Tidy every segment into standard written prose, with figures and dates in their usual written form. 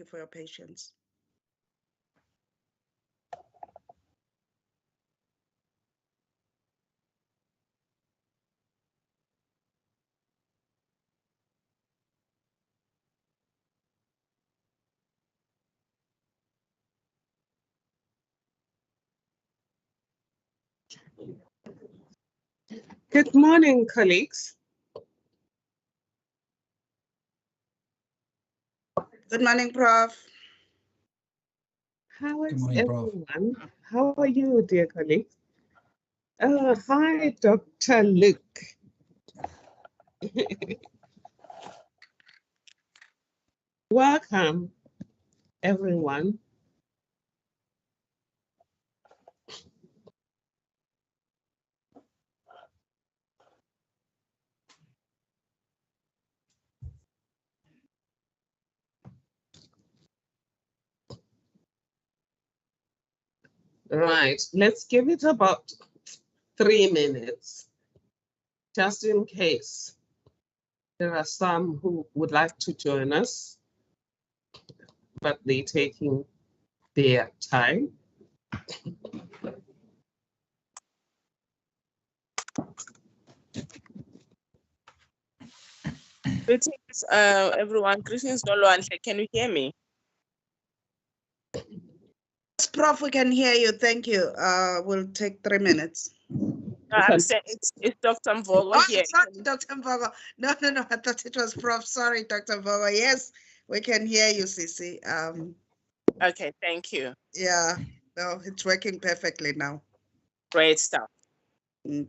for your patience. Good morning, colleagues. Good morning, Prof. How is everyone? How are you, dear colleagues? Hi, Dr. Luke. Welcome, everyone. Right, let's give it about 3 minutes, just in case there are some who would like to join us, but they're taking their time. Greetings, everyone. Greetings, Nolwandle. Can you hear me? Yes, Prof, we can hear you. Thank you. We'll take 3 minutes. I'm saying it's Dr. Mvogo here. Sorry, Dr. Mvogo. No. I thought it was Prof. Sorry, Dr. Mvogo. Yes, we can hear you, Sisi. Okay, thank you. Yeah, no, it's working perfectly now. Great stuff. Okay.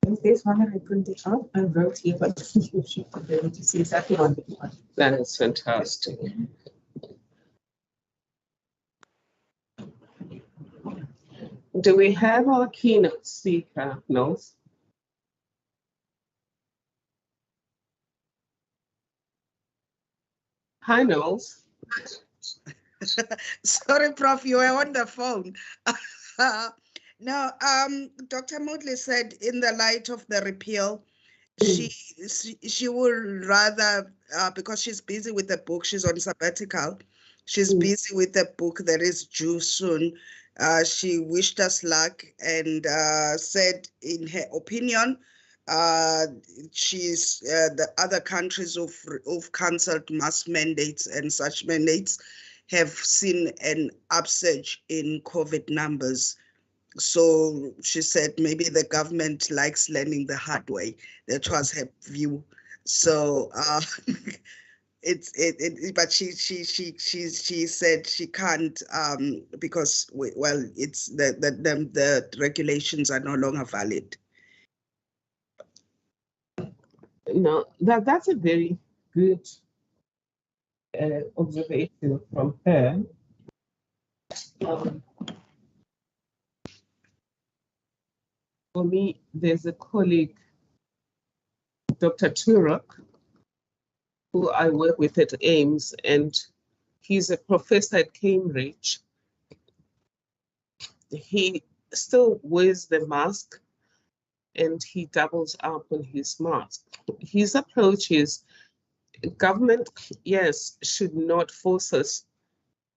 In case one I print it out, I wrote here, but you should be able to see exactly what it was. That is fantastic. Do we have our keynote speaker, Nose? Hi, Nose. Sorry, Prof, you were on the phone. No, Dr. Moodley said in the light of the repeal, she would rather, because she's busy with the book, she's on sabbatical, she's busy with the book that is due soon. She wished us luck and said, in her opinion, the other countries who've cancelled mass mandates and such mandates have seen an upsurge in COVID numbers. So she said maybe the government likes learning the hard way. That was her view. So but she said she can't because it's the regulations are no longer valid. No, that's a very good observation from her. For me, there's a colleague, Dr. Turok, who I work with at Ames, and he's a professor at Cambridge. He still wears the mask and he doubles up on his mask. His approach is government, yes, should not force us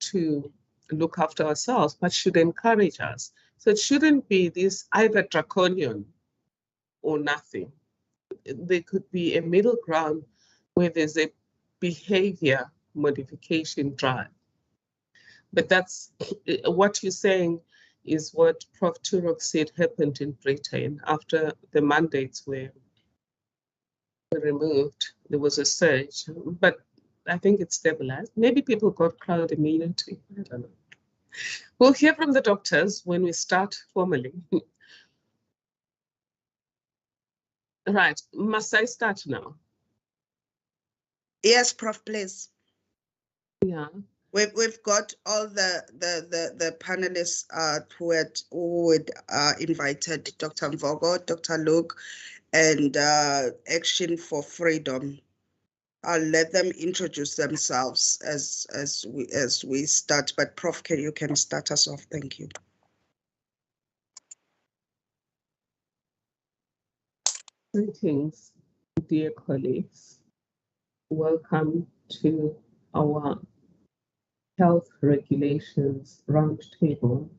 to look after ourselves, but should encourage us. So it shouldn't be this either draconian or nothing. There could be a middle ground where there's a behavior modification drive. But that's what you're saying is what Prof. Turok said happened in Britain after the mandates were removed. There was a surge, but I think it's stabilized. Maybe people got crowd immunity. I don't know. We'll hear from the doctors when we start formally. Right, must I start now? Yes, Prof, please. Yeah. We've got all the panelists who had invited Dr. Mvogo, Dr. Luke, and Action for Freedom. I'll let them introduce themselves as we start. But Prof, you can start us off. Thank you. Greetings, dear colleagues. Welcome to our health regulations roundtable,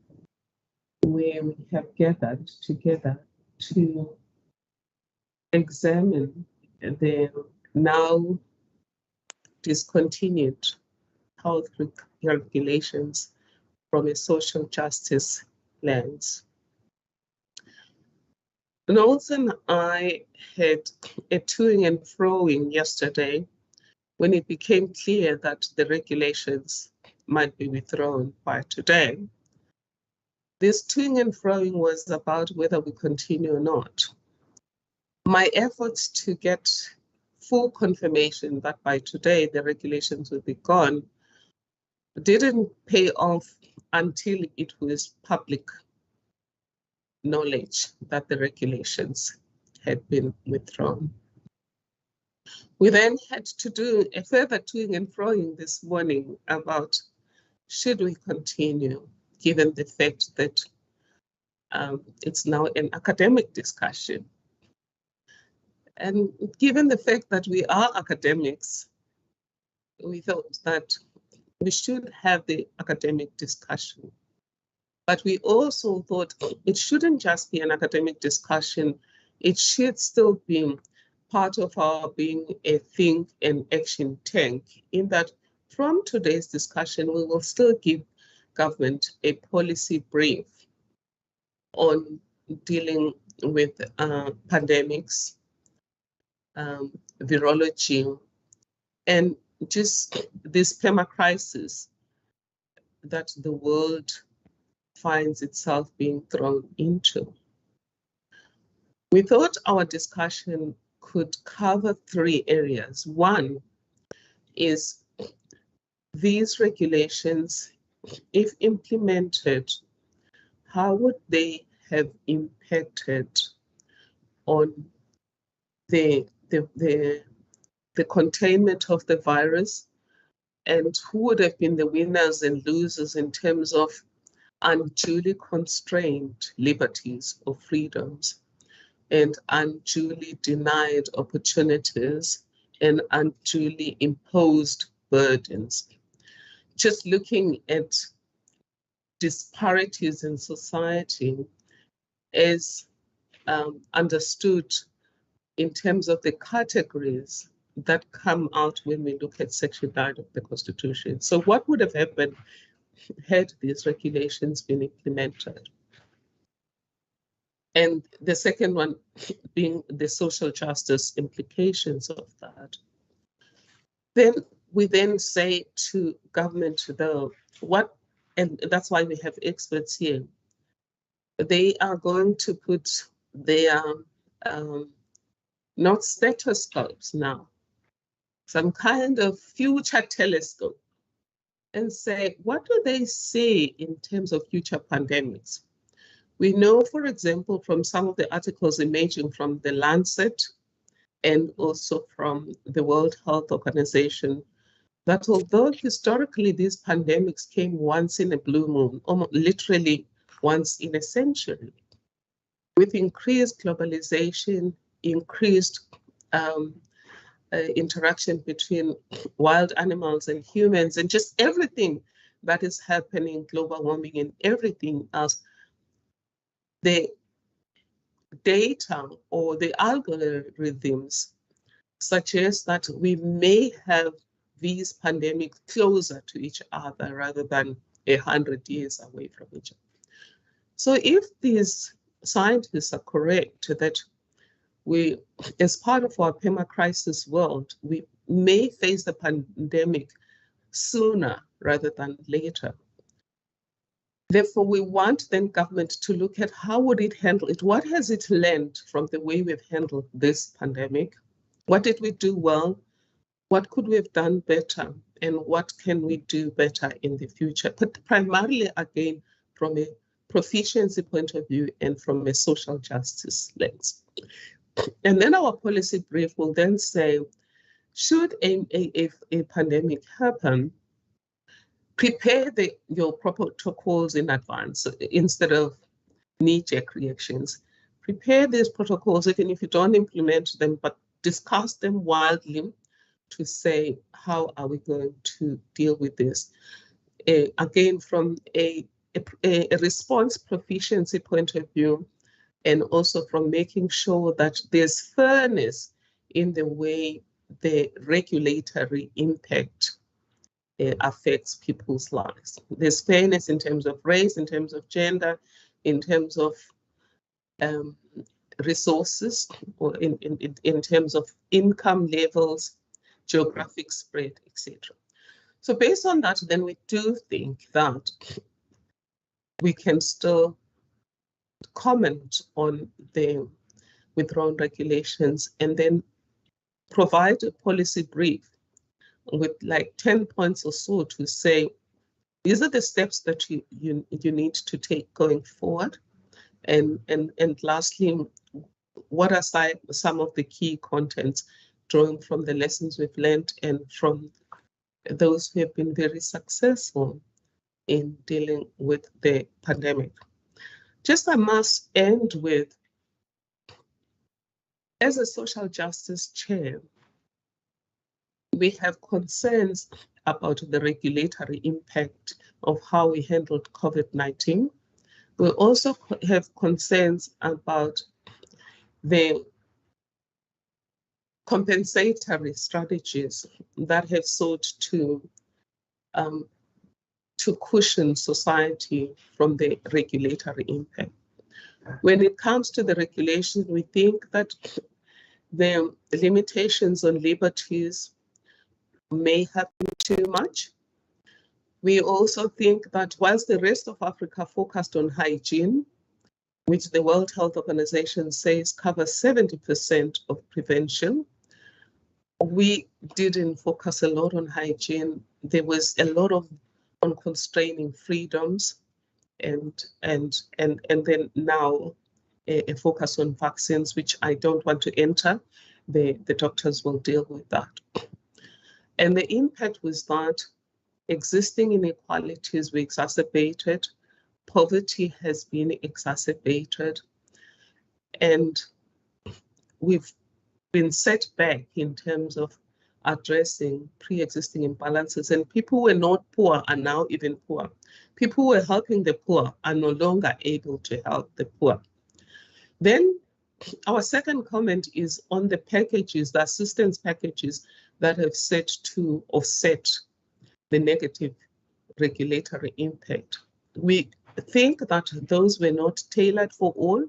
where we have gathered together to examine the now discontinued health regulations from a social justice lens. Knowles and I had a toing and froing yesterday when it became clear that the regulations might be withdrawn by today. This toing and froing was about whether we continue or not. My efforts to get full confirmation that by today the regulations will be gone didn't pay off until it was public knowledge that the regulations had been withdrawn. We then had to do a further toing and froing this morning about should we continue, given the fact that it's now an academic discussion. And given the fact that we are academics, we thought that we should have the academic discussion. But we also thought it shouldn't just be an academic discussion, it should still be part of our being a think and action tank, in that from today's discussion, we will still give government a policy brief on dealing with pandemics, virology, and just this permacrisis that the world finds itself being thrown into. We thought our discussion could cover three areas. One is these regulations, if implemented, how would they have impacted on the containment of the virus, and who would have been the winners and losers in terms of unduly constrained liberties or freedoms, and unduly denied opportunities, and unduly imposed burdens. Just looking at disparities in society as understood in terms of the categories that come out when we look at Section 9 of the Constitution. So what would have happened had these regulations been implemented? And the second one being the social justice implications of that. Then we then say to government, and that's why we have experts here, they are going to put their, not stethoscopes now, some kind of future telescope, and say, what do they say in terms of future pandemics? We know, for example, from some of the articles emerging from the Lancet and also from the World Health Organization, that although historically these pandemics came once in a blue moon, almost literally once in a century, with increased globalization, increased interaction between wild animals and humans, and just everything that is happening, global warming and everything else, the data or the algorithms suggest that we may have these pandemics closer to each other rather than 100 years away from each other. So if these scientists are correct that we, as part of our permacrisis world, we may face the pandemic sooner rather than later. Therefore, we want then government to look at how would it handle it? What has it learned from the way we've handled this pandemic? What did we do well? what could we have done better and what can we do better in the future, but primarily again from a proficiency point of view and from a social justice lens. And then our policy brief will then say, should a pandemic happen, prepare your protocols in advance instead of knee-jerk reactions. Prepare these protocols, even if you don't implement them, but discuss them widely to say, how are we going to deal with this? Again, from a response proficiency point of view, and also from making sure that there's fairness in the way the regulatory impact affects people's lives. There's fairness in terms of race, in terms of gender, in terms of resources, or in terms of income levels, geographic spread, etc. So based on that, then we do think that we can still comment on the withdrawn regulations and then provide a policy brief with like 10 points or so to say, these are the steps that you need to take going forward. And lastly, what are some of the key contents drawing from the lessons we've learned and from those who have been very successful in dealing with the pandemic. Just I must end with, as a social justice chair, we have concerns about the regulatory impact of how we handled COVID-19. We also have concerns about the compensatory strategies that have sought to cushion society from the regulatory impact. When it comes to the regulation, we think that the limitations on liberties may have been too much. We also think that whilst the rest of Africa focused on hygiene, which the World Health Organization says covers 70% of prevention, we didn't focus a lot on hygiene. There was a lot of on constraining freedoms, and then now a focus on vaccines, which I don't want to enter. The doctors will deal with that. And the impact was that existing inequalities were exacerbated, poverty has been exacerbated, and we've been set back in terms of addressing pre-existing imbalances, and people who were not poor are now even poor. People who were helping the poor are no longer able to help the poor. Then our second comment is on the packages, the assistance packages that have set to offset the negative regulatory impact. We think that those were not tailored for all,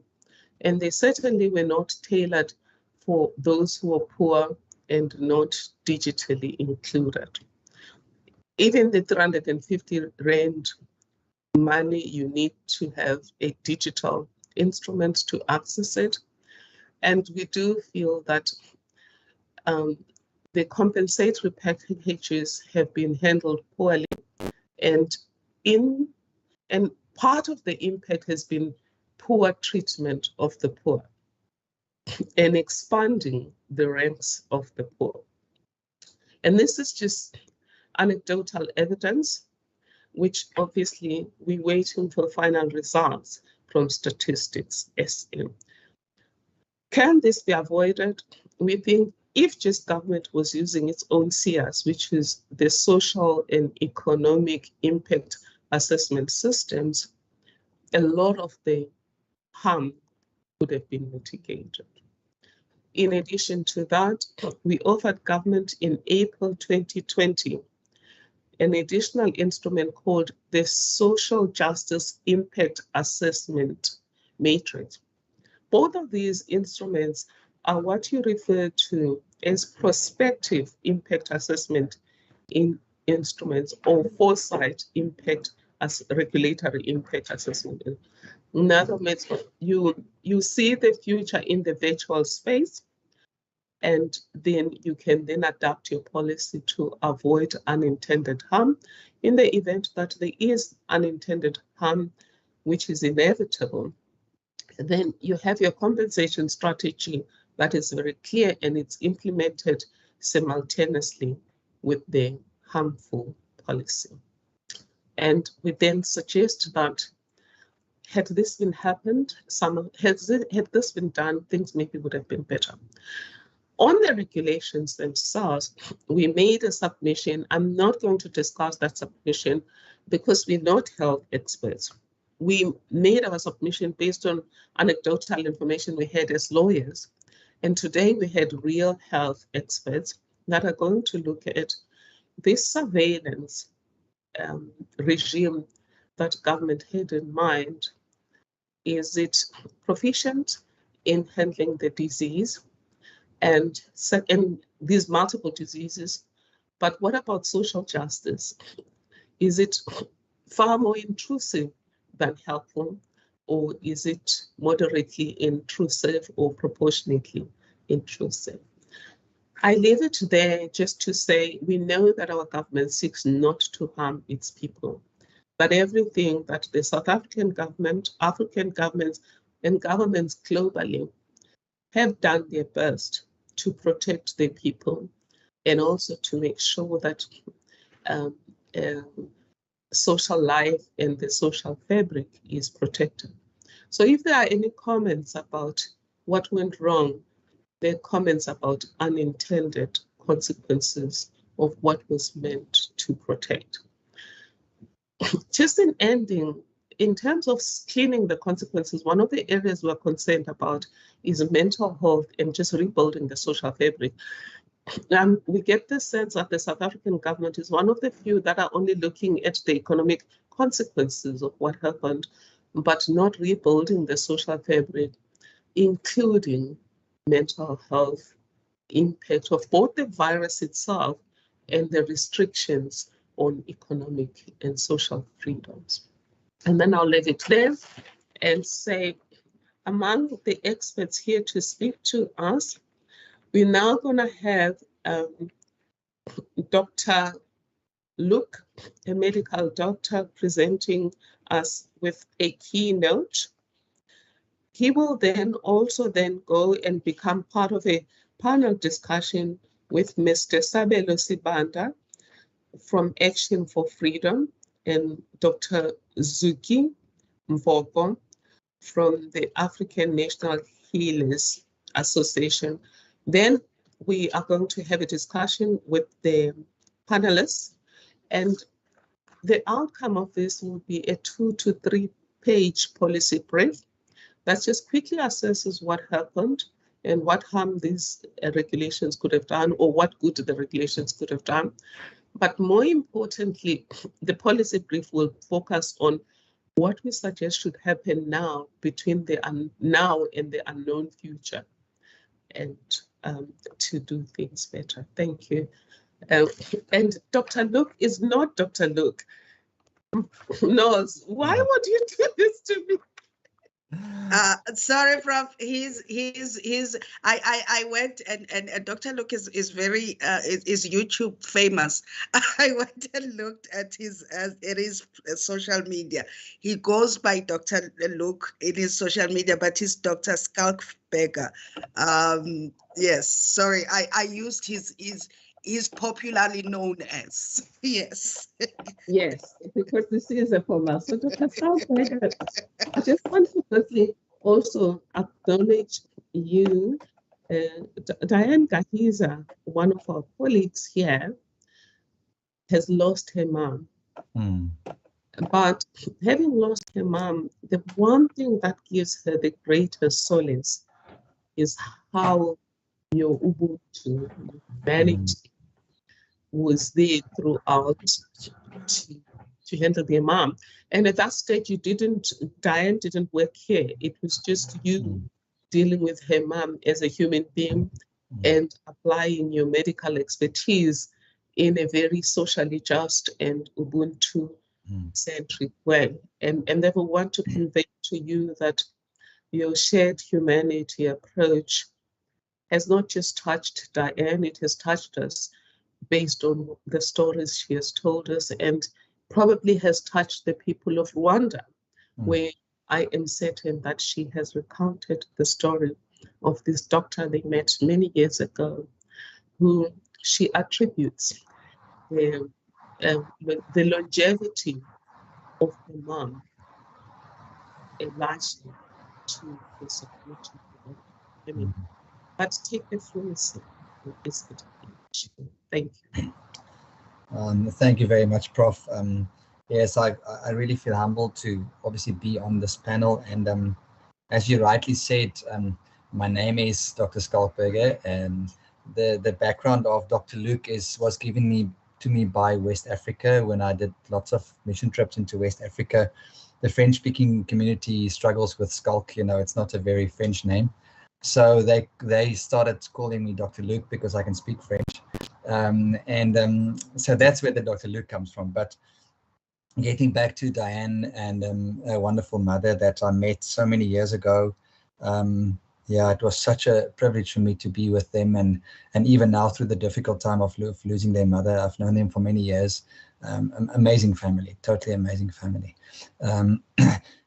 and they certainly were not tailored for those who are poor and not digitally included. Even the 350 Rand money, you need to have a digital instrument to access it. And we do feel that the compensatory packages have been handled poorly, and part of the impact has been poor treatment of the poor and expanding the ranks of the poor. And this is just anecdotal evidence, which obviously we're waiting for final results from Statistics SA. Can this be avoided? We think if just government was using its own SEAS, which is the social and economic impact assessment systems, a lot of the harm would have been mitigated. In addition to that, we offered government in April 2020 an additional instrument called the Social Justice Impact Assessment Matrix. Both of these instruments are what you refer to as prospective impact assessment instruments, or foresight impact as regulatory impact assessment. In other words, you see the future in the virtual space, and then you can then adapt your policy to avoid unintended harm. In the event that there is unintended harm, which is inevitable, then you have your compensation strategy that is very clear and it's implemented simultaneously with the harmful policy. And we then suggest that had this been done, things maybe would have been better. On the regulations themselves, we made a submission. I'm not going to discuss that submission because we're not health experts. We made our submission based on anecdotal information we had as lawyers. And today we had real health experts that are going to look at this surveillance regime that government had in mind. Is it proficient in handling the disease and these multiple diseases? But what about social justice? Is it far more intrusive than helpful, or is it moderately intrusive or proportionately intrusive? I leave it there just to say we know that our government seeks not to harm its people, but everything that the South African government, African governments, and governments globally have done their best to protect their people and also to make sure that social life and the social fabric is protected. So if there are any comments about what went wrong, there are comments about unintended consequences of what was meant to protect. Just in ending, in terms of cleaning the consequences, one of the areas we're concerned about is mental health and just rebuilding the social fabric. And we get the sense that the South African government is one of the few that are only looking at the economic consequences of what happened, but not rebuilding the social fabric, including mental health impact of both the virus itself and the restrictions on economic and social freedoms. And then I'll leave it there and say, among the experts here to speak to us, we're now going to have Dr. Luke, a medical doctor, presenting us with a keynote. He will then also go and become part of a panel discussion with Mr. Sabelo Sibanda from Action for Freedom and Dr. Zuki Mvoko from the African National Healers Association. Then we are going to have a discussion with the panelists, and the outcome of this will be a 2 to 3 page policy brief that just quickly assesses what happened and what harm these regulations could have done, or what good the regulations could have done. But more importantly, the policy brief will focus on what we suggest should happen now between the now and the unknown future, and to do things better. Thank you. And Dr. Luke is not Dr. Luke. Knows, why would you do this to me? Sorry, Prof. I went and Dr. Luke is very is YouTube famous. I went and looked at his social media. He goes by Dr. Luke in his social media, but he's Dr. Skalkberger. Yes, sorry, I used his popularly known as. Yes. Yes, because this is a formal. So Dr. Skalkberger, I just want to quickly also acknowledge you. Diane Gahiza, one of our colleagues here, has lost her mom. But having lost her mom, the one thing that gives her the greatest solace is how your Ubuntu managed was there throughout to handle their mom. And at that stage, Diane didn't work here. It was just you dealing with her mom as a human being and applying your medical expertise in a very socially just and Ubuntu-centric way. And therefore want to convey to you that your shared humanity approach has not just touched Diane, it has touched us based on the stories she has told us, and probably has touched the people of Rwanda, where I am certain that she has recounted the story of this doctor they met many years ago, who she attributes the, the longevity of the mom largely to the support of the family. But take the fluency of this particular issue. Thank you. Thank you very much, Prof. Yes, I really feel humbled to obviously be on this panel. And as you rightly said, my name is Dr. Skalkberger, and the background of Dr. Luke was given to me by West Africa when I did lots of mission trips into West Africa. The French-speaking community struggles with Skalk. You know, it's not a very French name. So they started calling me Dr. Luke because I can speak French. So that's where the Dr. Luke comes from. But getting back to Diane and a wonderful mother that I met so many years ago, yeah, it was such a privilege for me to be with them, and even now through the difficult time of losing their mother, I've known them for many years. Amazing family, totally amazing family.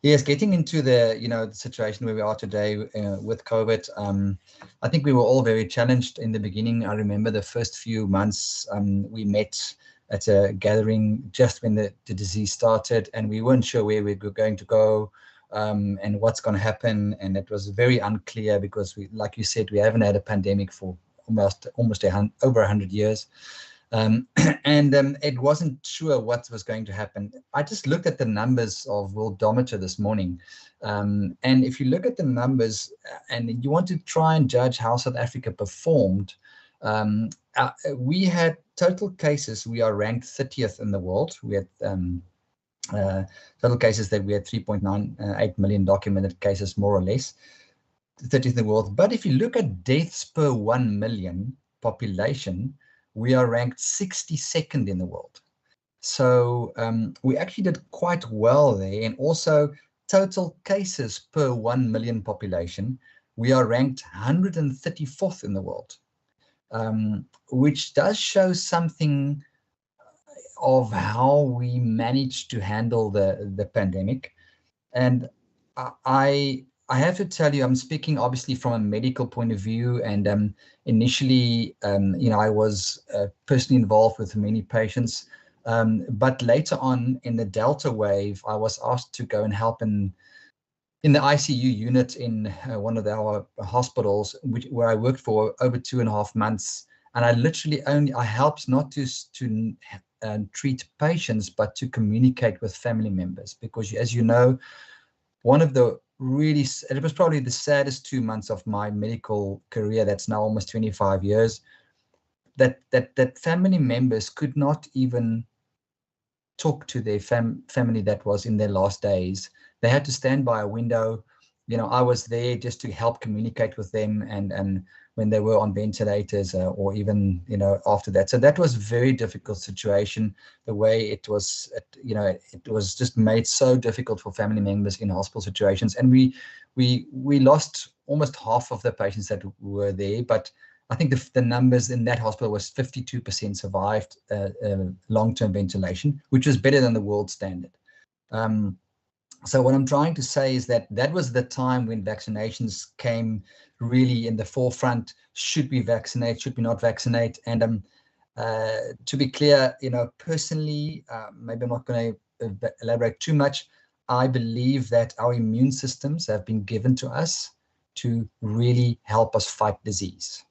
Yes, getting into the the situation where we are today with COVID, I think we were all very challenged in the beginning. I remember the first few months we met at a gathering just when the disease started, and we weren't sure where we were going to go and what's going to happen, and it was very unclear because we, like you said, we haven't had a pandemic for almost over 100 years. And it wasn't sure what was going to happen. I just looked at the numbers of Worldometer this morning. And if you look at the numbers and you want to try and judge how South Africa performed, we had total cases. We are ranked 30th in the world. We had total cases that we had 3.98 million documented cases, more or less, 30th in the world. But if you look at deaths per 1 million population, we are ranked 62nd in the world. So we actually did quite well there. And also total cases per 1 million population, we are ranked 134th in the world, which does show something of how we managed to handle the pandemic. And I have to tell you, I'm speaking obviously from a medical point of view, and initially, I was personally involved with many patients, but later on in the Delta wave, I was asked to go and help in the ICU unit in one of our hospitals, where I worked for over 2.5 months, and I helped not to treat patients, but to communicate with family members, because as you know, one of the it was probably the saddest 2 months of my medical career, that's now almost 25 years, that family members could not even talk to their family that was in their last days. They had to stand by a window. I was there just to help communicate with them, and when they were on ventilators or even, after that. So that was a very difficult situation, the way it was, it was just made so difficult for family members in hospital situations. And we lost almost half of the patients that were there, but I think the numbers in that hospital was 52% survived long-term ventilation, which was better than the world standard. So what I'm trying to say is that was the time when vaccinations came really in the forefront. Should we vaccinate? Should we not vaccinate? And to be clear, personally, maybe I'm not going to elaborate too much. I believe that our immune systems have been given to us to really help us fight disease.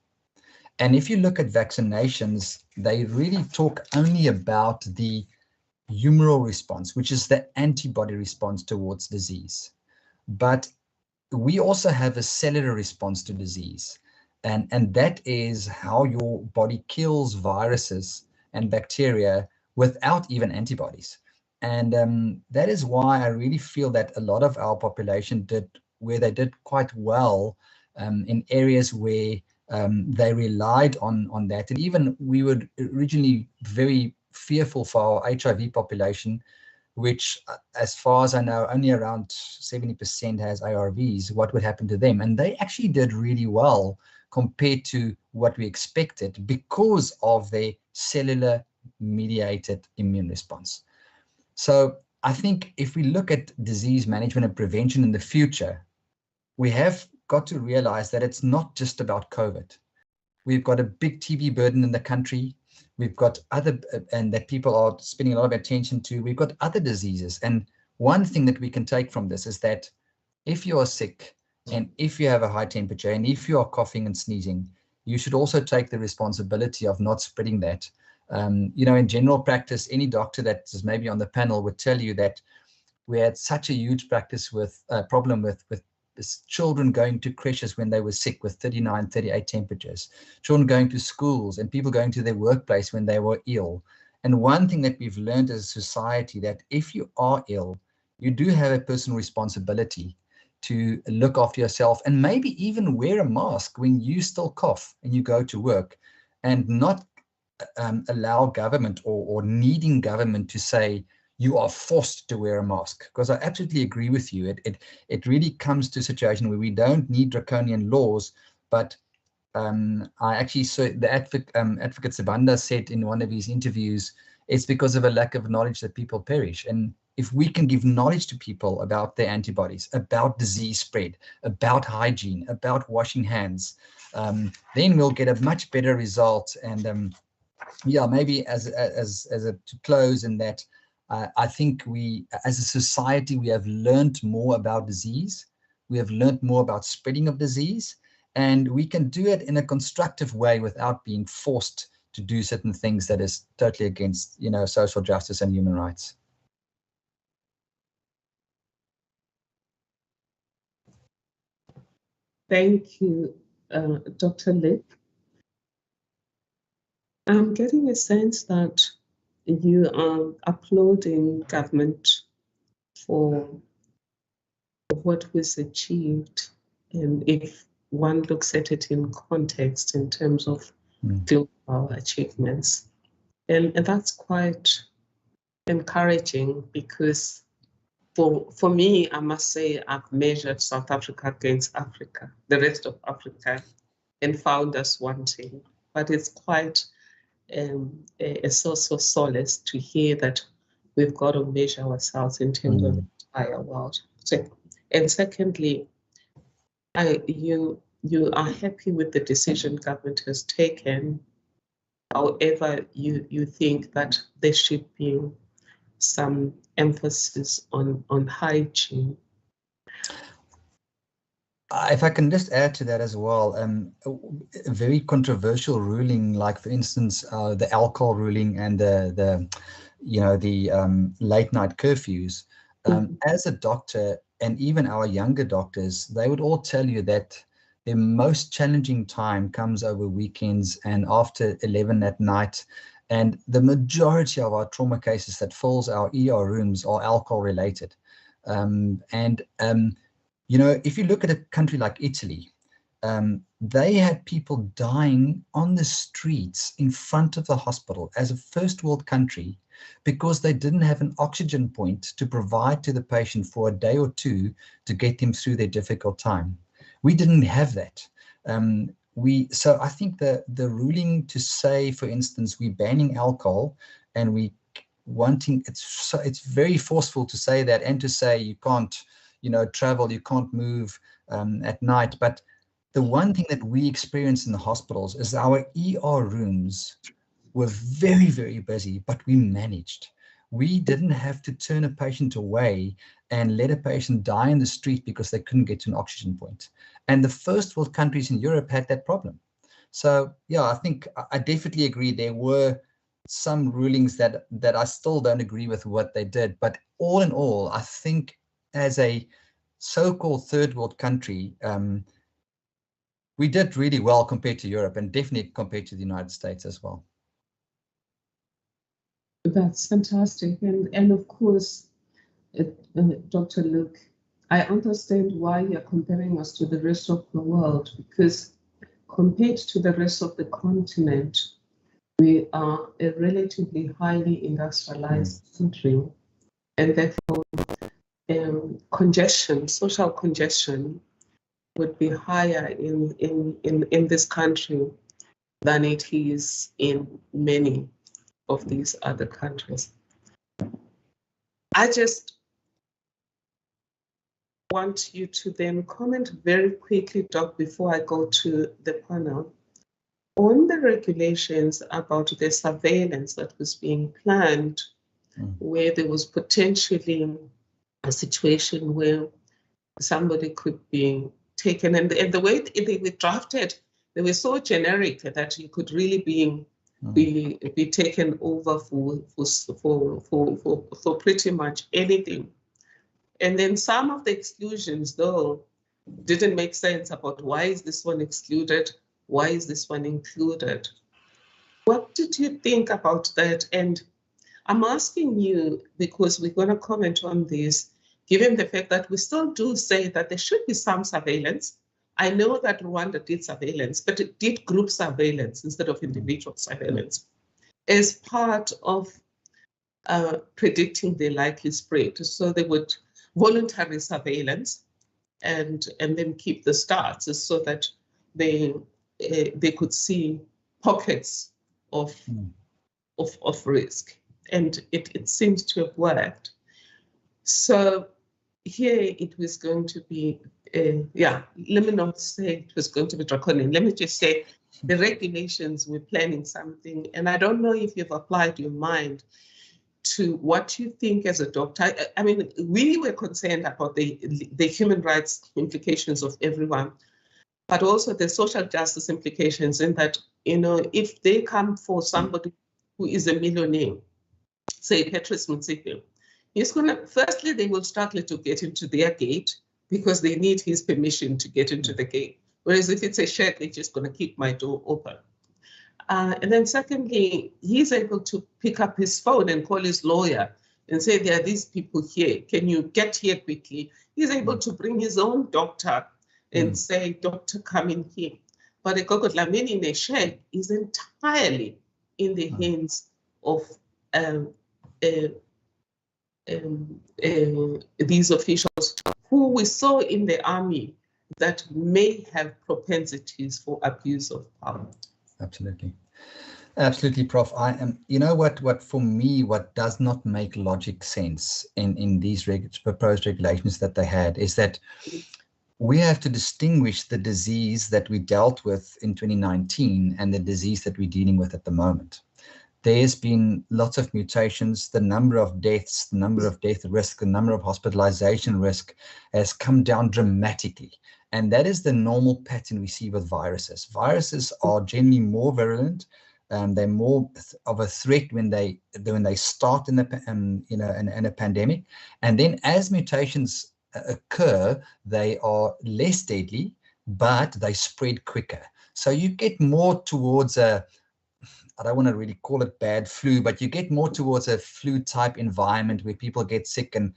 And if you look at vaccinations, they really talk only about the humoral response, which is the antibody response towards disease. But we also have a cellular response to disease. And that is how your body kills viruses and bacteria without even antibodies. And that is why I really feel that a lot of our population did quite well in areas where they relied on that. And even we were originally very fearful for our HIV population, which, as far as I know, only around 70% has ARVs, what would happen to them? And they actually did really well compared to what we expected because of their cellular mediated immune response. So I think if we look at disease management and prevention in the future, we have got to realize that it's not just about COVID. We've got a big TB burden in the country. We've got other, and that people are spending a lot of attention to. We've got other diseases. And one thing that we can take from this is that if you are sick and if you have a high temperature and if you are coughing and sneezing, you should also take the responsibility of not spreading that. You know, in general practice, any doctor that is maybe on the panel would tell you that we had such a huge practice with problem with children going to creches when they were sick with 39, 38 temperatures, children going to schools and people going to their workplace when they were ill. And one thing that we've learned as a society, that if you are ill, you do have a personal responsibility to look after yourself and maybe even wear a mask when you still cough and you go to work, and not allow government or needing government to say, you are forced to wear a mask. Because I absolutely agree with you. It really comes to a situation where we don't need draconian laws, but I actually saw the advocate Sibanda said in one of his interviews, it's because of a lack of knowledge that people perish. And if we can give knowledge to people about their antibodies, about disease spread, about hygiene, about washing hands, then we'll get a much better result. And yeah, maybe as a to close in that, I think we, as a society, we have learned more about disease. We have learned more about spreading of disease, and we can do it in a constructive way without being forced to do certain things that is totally against, you know, social justice and human rights. Thank you, Dr. Lick. I'm getting a sense that you are applauding government for what was achieved, and if one looks at it in context in terms of global achievements. And that's quite encouraging, because for me, I must say, I've measured South Africa against Africa, the rest of Africa, and found us wanting. But it's quite a source of solace to hear that we've got to measure ourselves in terms of the entire world. So, and secondly, you are happy with the decision government has taken. However, you think that there should be some emphasis on hygiene. If I can just add to that as well, a very controversial ruling, like for instance, the alcohol ruling and the late night curfews. As a doctor, and even our younger doctors, they would all tell you that the most challenging time comes over weekends and after 11 at night. And the majority of our trauma cases that fills our ER rooms are alcohol related. You know, if you look at a country like Italy, they had people dying on the streets in front of the hospital as a first world country because they didn't have an oxygen point to provide to the patient for a day or two to get them through their difficult time. We didn't have that. So I think the ruling to say, for instance, we're banning alcohol and we wanting, it's very forceful to say that, and to say you can't, you know, travel, you can't move at night. But the one thing that we experience in the hospitals is our ER rooms were very, very busy, but we managed. We didn't have to turn a patient away and let a patient die in the street because they couldn't get to an oxygen point. And the first world countries in Europe had that problem. So yeah, I think I definitely agree. There were some rulings that I still don't agree with what they did. But all in all, I think as a so-called third world country, we did really well compared to Europe, and definitely compared to the United States as well. That's fantastic. And of course, Dr. Luke, I understand why you're comparing us to the rest of the world, because compared to the rest of the continent, we are a relatively highly industrialized country. and therefore congestion, social congestion, would be higher in this country than it is in many of these other countries. I just want you to then comment very quickly, Doc, before I go to the panel, on the regulations about the surveillance that was being planned, where there was potentially a situation where somebody could be taken, and the way they were drafted, they were so generic that you could really be taken over for pretty much anything. And then some of the exclusions, though, didn't make sense about why is this one excluded, why is this one included. What did you think about that? And I'm asking you because we're going to comment on this, given the fact that we still do say that there should be some surveillance. I know that Rwanda did surveillance, but it did group surveillance instead of individual surveillance as part of predicting the likely spread. So they would voluntary surveillance and then keep the stats so that they could see pockets of risk. And it seems to have worked. So here it was going to be, let me not say it was going to be draconian. Let me just say the regulations were planning something. And I don't know if you've applied your mind to what you think as a doctor. I mean, we were concerned about the human rights implications of everyone, but also the social justice implications in that, if they come for somebody who is a millionaire, say Petrus Mutsikwe, he's gonna, firstly, they will struggle to get into their gate because they need his permission to get into the gate. Whereas if it's a shed, they're just gonna keep my door open. And then secondly, he's able to pick up his phone and call his lawyer and say, there are these people here, can you get here quickly? He's able to bring his own doctor and say, doctor, come in here. But a Gogo Dlamini in a shed is entirely in the hands of these officials who we saw in the army that may have propensities for abuse of power. Absolutely. Absolutely, Prof. I am, what for me, what does not make logic sense in these proposed regulations that they had is that we have to distinguish the disease that we dealt with in 2019 and the disease that we're dealing with at the moment. There's been lots of mutations. The number of deaths, the number of death risk, the number of hospitalization risk has come down dramatically. And that is the normal pattern we see with viruses. Viruses are generally more virulent. They're more of a threat when they start in a pandemic. And then as mutations occur, they are less deadly, but they spread quicker. So you get more towards I don't want to really call it bad flu, but you get more towards a flu type environment where people get sick and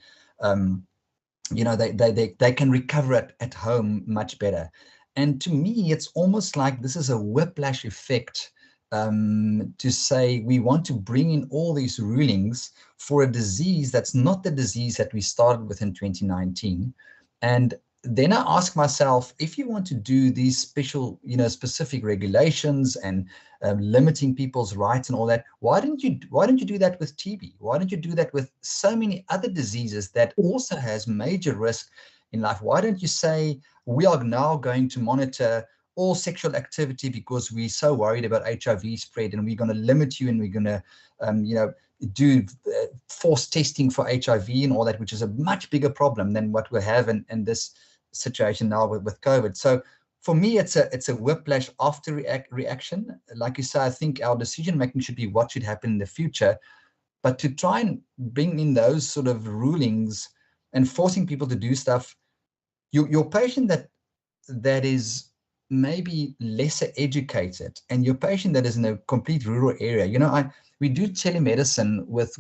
they can recover at home much better. And to me, it's almost like this is a whiplash effect to say we want to bring in all these rulings for a disease that's not the disease that we started with in 2019. And then I ask myself, if you want to do these special, specific regulations and limiting people's rights and all that, why don't you do that with TB? Why don't you do that with so many other diseases that also has major risk in life? Why don't you say we are now going to monitor all sexual activity because we're so worried about HIV spread, and we're going to limit you, and we're going to, do forced testing for HIV and all that, which is a much bigger problem than what we have in this situation now with COVID. So for me, it's a whiplash after reaction. Like you say, I think our decision making should be what should happen in the future, but to try and bring in those sort of rulings and forcing people to do stuff, your patient that is maybe lesser educated, and your patient that is in a complete rural area, we do telemedicine with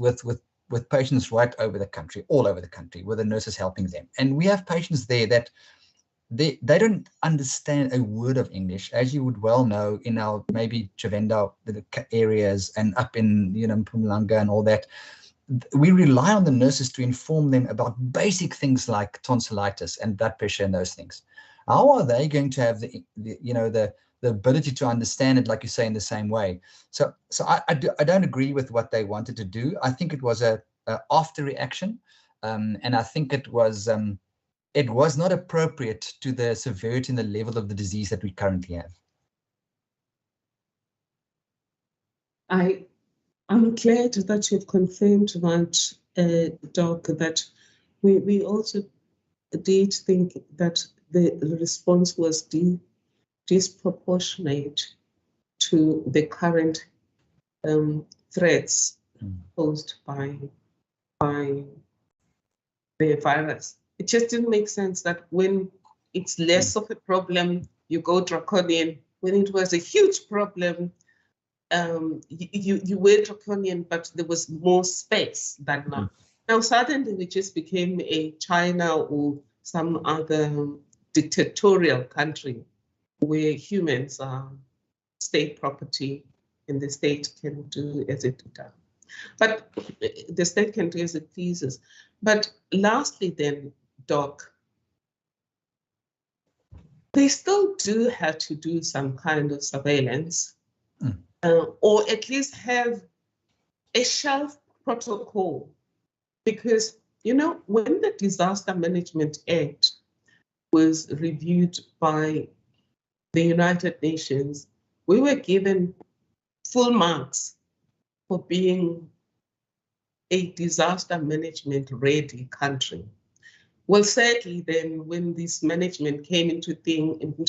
patients right over the country, all over the country, with the nurses helping them. And we have patients there that they don't understand a word of English, as you would well know in our maybe Chavenda areas and up in Mpumalanga and all that. we rely on the nurses to inform them about basic things like tonsillitis and blood pressure and those things. How are they going to have the ability to understand it, like you say, in the same way? So I don't agree with what they wanted to do. I think it was a after reaction, and I think it was not appropriate to the severity and the level of the disease that we currently have. I'm glad that you've confirmed that, Doc, that we also did think that the response was disproportionate to the current threats posed by the virus. It just didn't make sense that when it's less of a problem, you go draconian. When it was a huge problem, you were draconian, but there was more space than now. Now suddenly we just became a China or some other dictatorial country where humans are state property and the state can do as it does. But the state can do as it pleases. But lastly then, Doc, they still do have to do some kind of surveillance, or at least have a shelf protocol. Because, you know, when the Disaster Management Act was reviewed by the United Nations, we were given full marks for being a disaster management ready country. Well, sadly, then when this management came into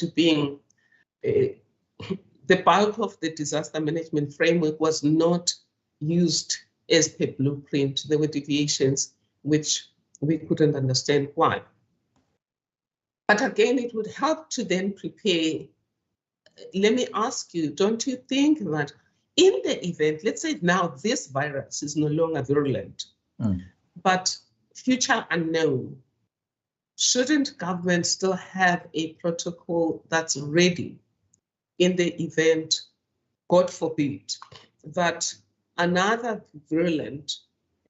being, the bulk of the disaster management framework was not used as per blueprint. There were deviations which we couldn't understand why. But again, it would help to then prepare. Let me ask you, don't you think that in the event, let's say now this virus is no longer virulent, but future unknown, shouldn't government still have a protocol that's ready in the event, God forbid, that another virulent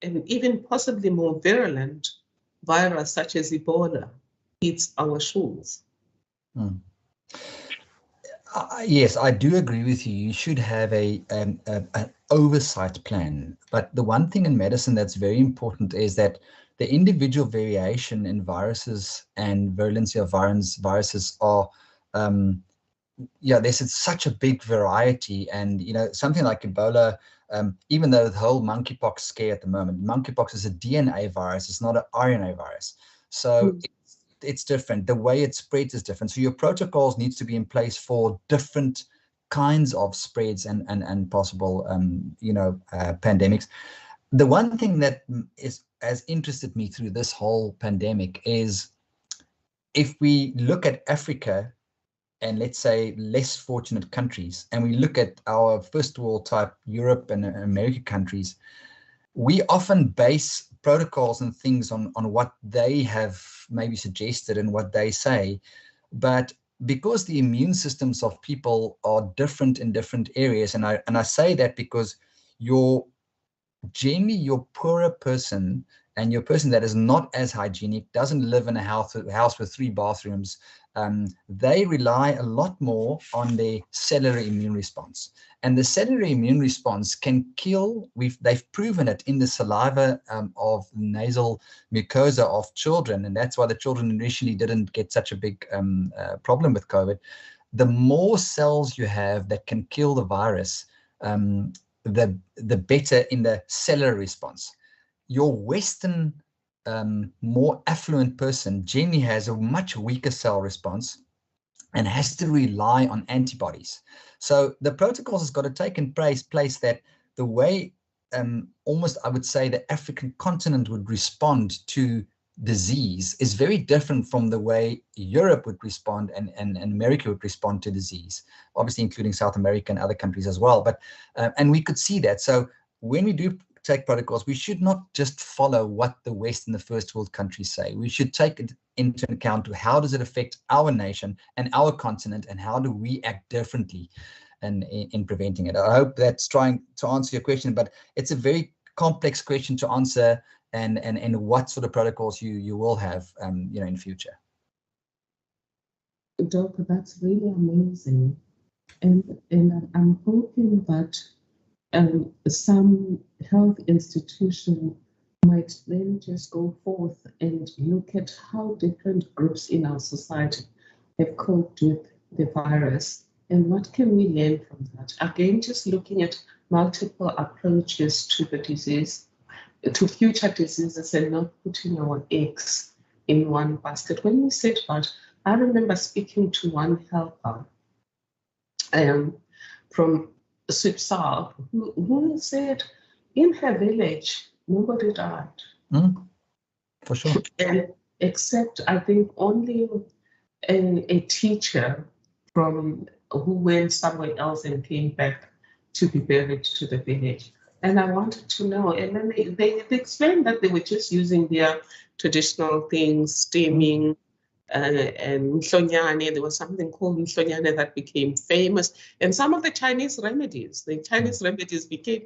and even possibly more virulent virus such as Ebola hits our shores? Yes, I do agree with you. You should have an oversight plan. But the one thing in medicine that's very important is that the individual variation in viruses and virulency of viruses are, there's such a big variety. And, you know, something like Ebola, even though the whole monkeypox scare at the moment, monkeypox is a DNA virus, it's not an RNA virus. So it's different. The way it spreads is different. So your protocols needs to be in place for different kinds of spreads and possible, pandemics. The one thing that has interested me through this whole pandemic is if we look at Africa and let's say less fortunate countries, and we look at our first world type Europe and America countries, we often base protocols and things on what they have maybe suggested and what they say. But because the immune systems of people are different in different areas, and I say that because generally your poorer person and your person that is not as hygienic, doesn't live in a house with 3 bathrooms, they rely a lot more on their cellular immune response. And the cellular immune response can kill, they've proven it in the saliva of nasal mucosa of children, and that's why the children initially didn't get such a big problem with COVID. The more cells you have that can kill the virus, the better in the cellular response. Your Western, more affluent person generally has a much weaker cell response and has to rely on antibodies. So the protocols has got to take in place that the way almost I would say the African continent would respond to disease is very different from the way Europe would respond and America would respond to disease, obviously including South America and other countries as well. But and we could see that. So when we do take protocols, we should not just follow what the West and the first world countries say. We should take it into account how does it affect our nation and our continent, and how do we act differently in preventing it. I hope that's trying to answer your question, but it's a very complex question to answer, and what sort of protocols you will have, in future. Doctor, that's really amazing, and I'm hoping that some health institution might then just go forth and look at how different groups in our society have coped with the virus, and what can we learn from that. Again, just looking at multiple approaches to the disease, to future diseases, and not putting our eggs in one basket. When we said that, I remember speaking to one helper from Swipsal who said in her village, nobody died. For sure. And except, I think, only a teacher who went somewhere else and came back to be buried to the village. And I wanted to know, and then they explained that they were just using their traditional things, steaming, and mhlonyane. There was something called mhlonyane that became famous. And some of the Chinese remedies became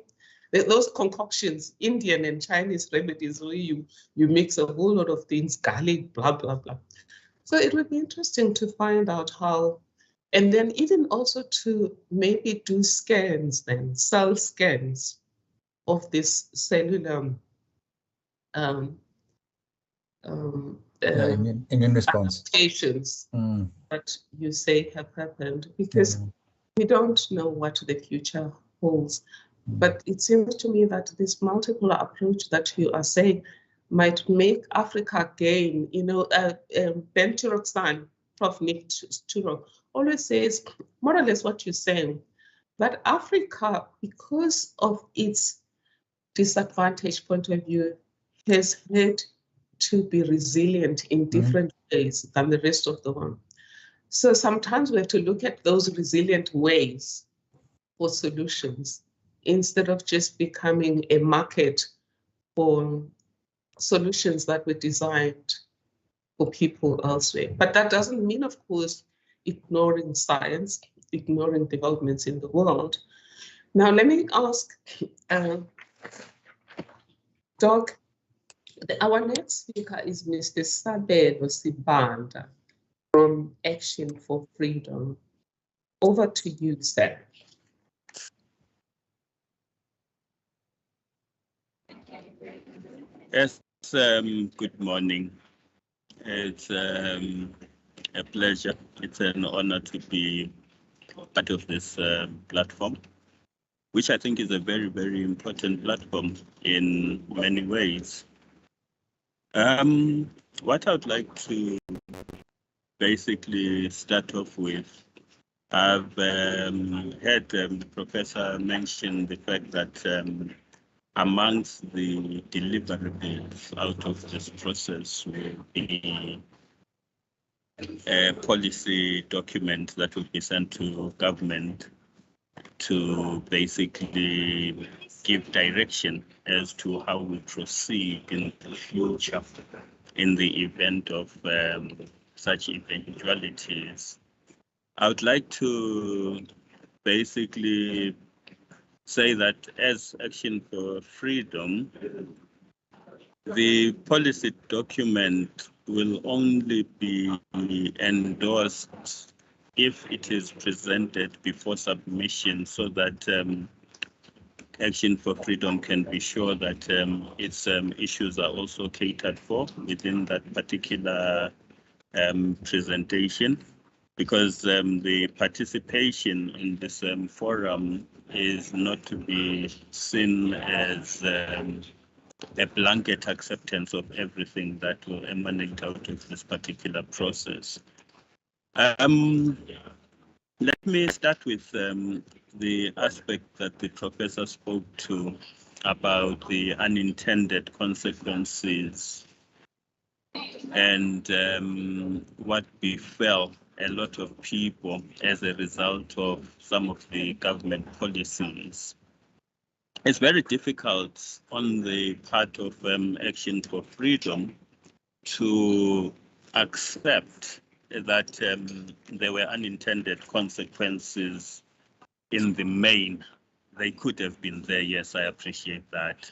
those concoctions, Indian and Chinese remedies, where you mix a whole lot of things, garlic, blah, blah, blah. So it would be interesting to find out how, and then even also to maybe do scans, then cell scans of this cellular immune response adaptations that you say have happened, because we don't know what the future holds. But it seems to me that this multiple approach that you are saying might make Africa gain. Ben Turoksan, Prof. Nick Turok, always says more or less what you're saying, that Africa, because of its disadvantage point of view, has had to be resilient in different ways than the rest of the world. So sometimes we have to look at those resilient ways for solutions instead of just becoming a market for solutions that were designed for people elsewhere. But that doesn't mean, of course, ignoring science, ignoring developments in the world. Now, let me ask Doc, our next speaker is Mr. Sabelo Sibanda from Action for Freedom. Over to you, sir. Yes, good morning. It's a pleasure. It's an honor to be part of this platform, which I think is a very, very important platform in many ways. What I would like to basically start off with, I've heard the professor mention the fact that amongst the deliverables out of this process will be a policy document that will be sent to government to basically give direction as to how we proceed in the future in the event of such eventualities. I would like to basically say that as Action for Freedom, the policy document will only be endorsed if it is presented before submission, so that Action for Freedom can be sure that its issues are also catered for within that particular presentation, because the participation in this forum is not to be seen as a blanket acceptance of everything that will emanate out of this particular process. Let me start with the aspect that the professor spoke to about the unintended consequences and what befell a lot of people as a result of some of the government policies. It's very difficult on the part of Action for Freedom to accept that there were unintended consequences in the main. They could have been there, yes, I appreciate that.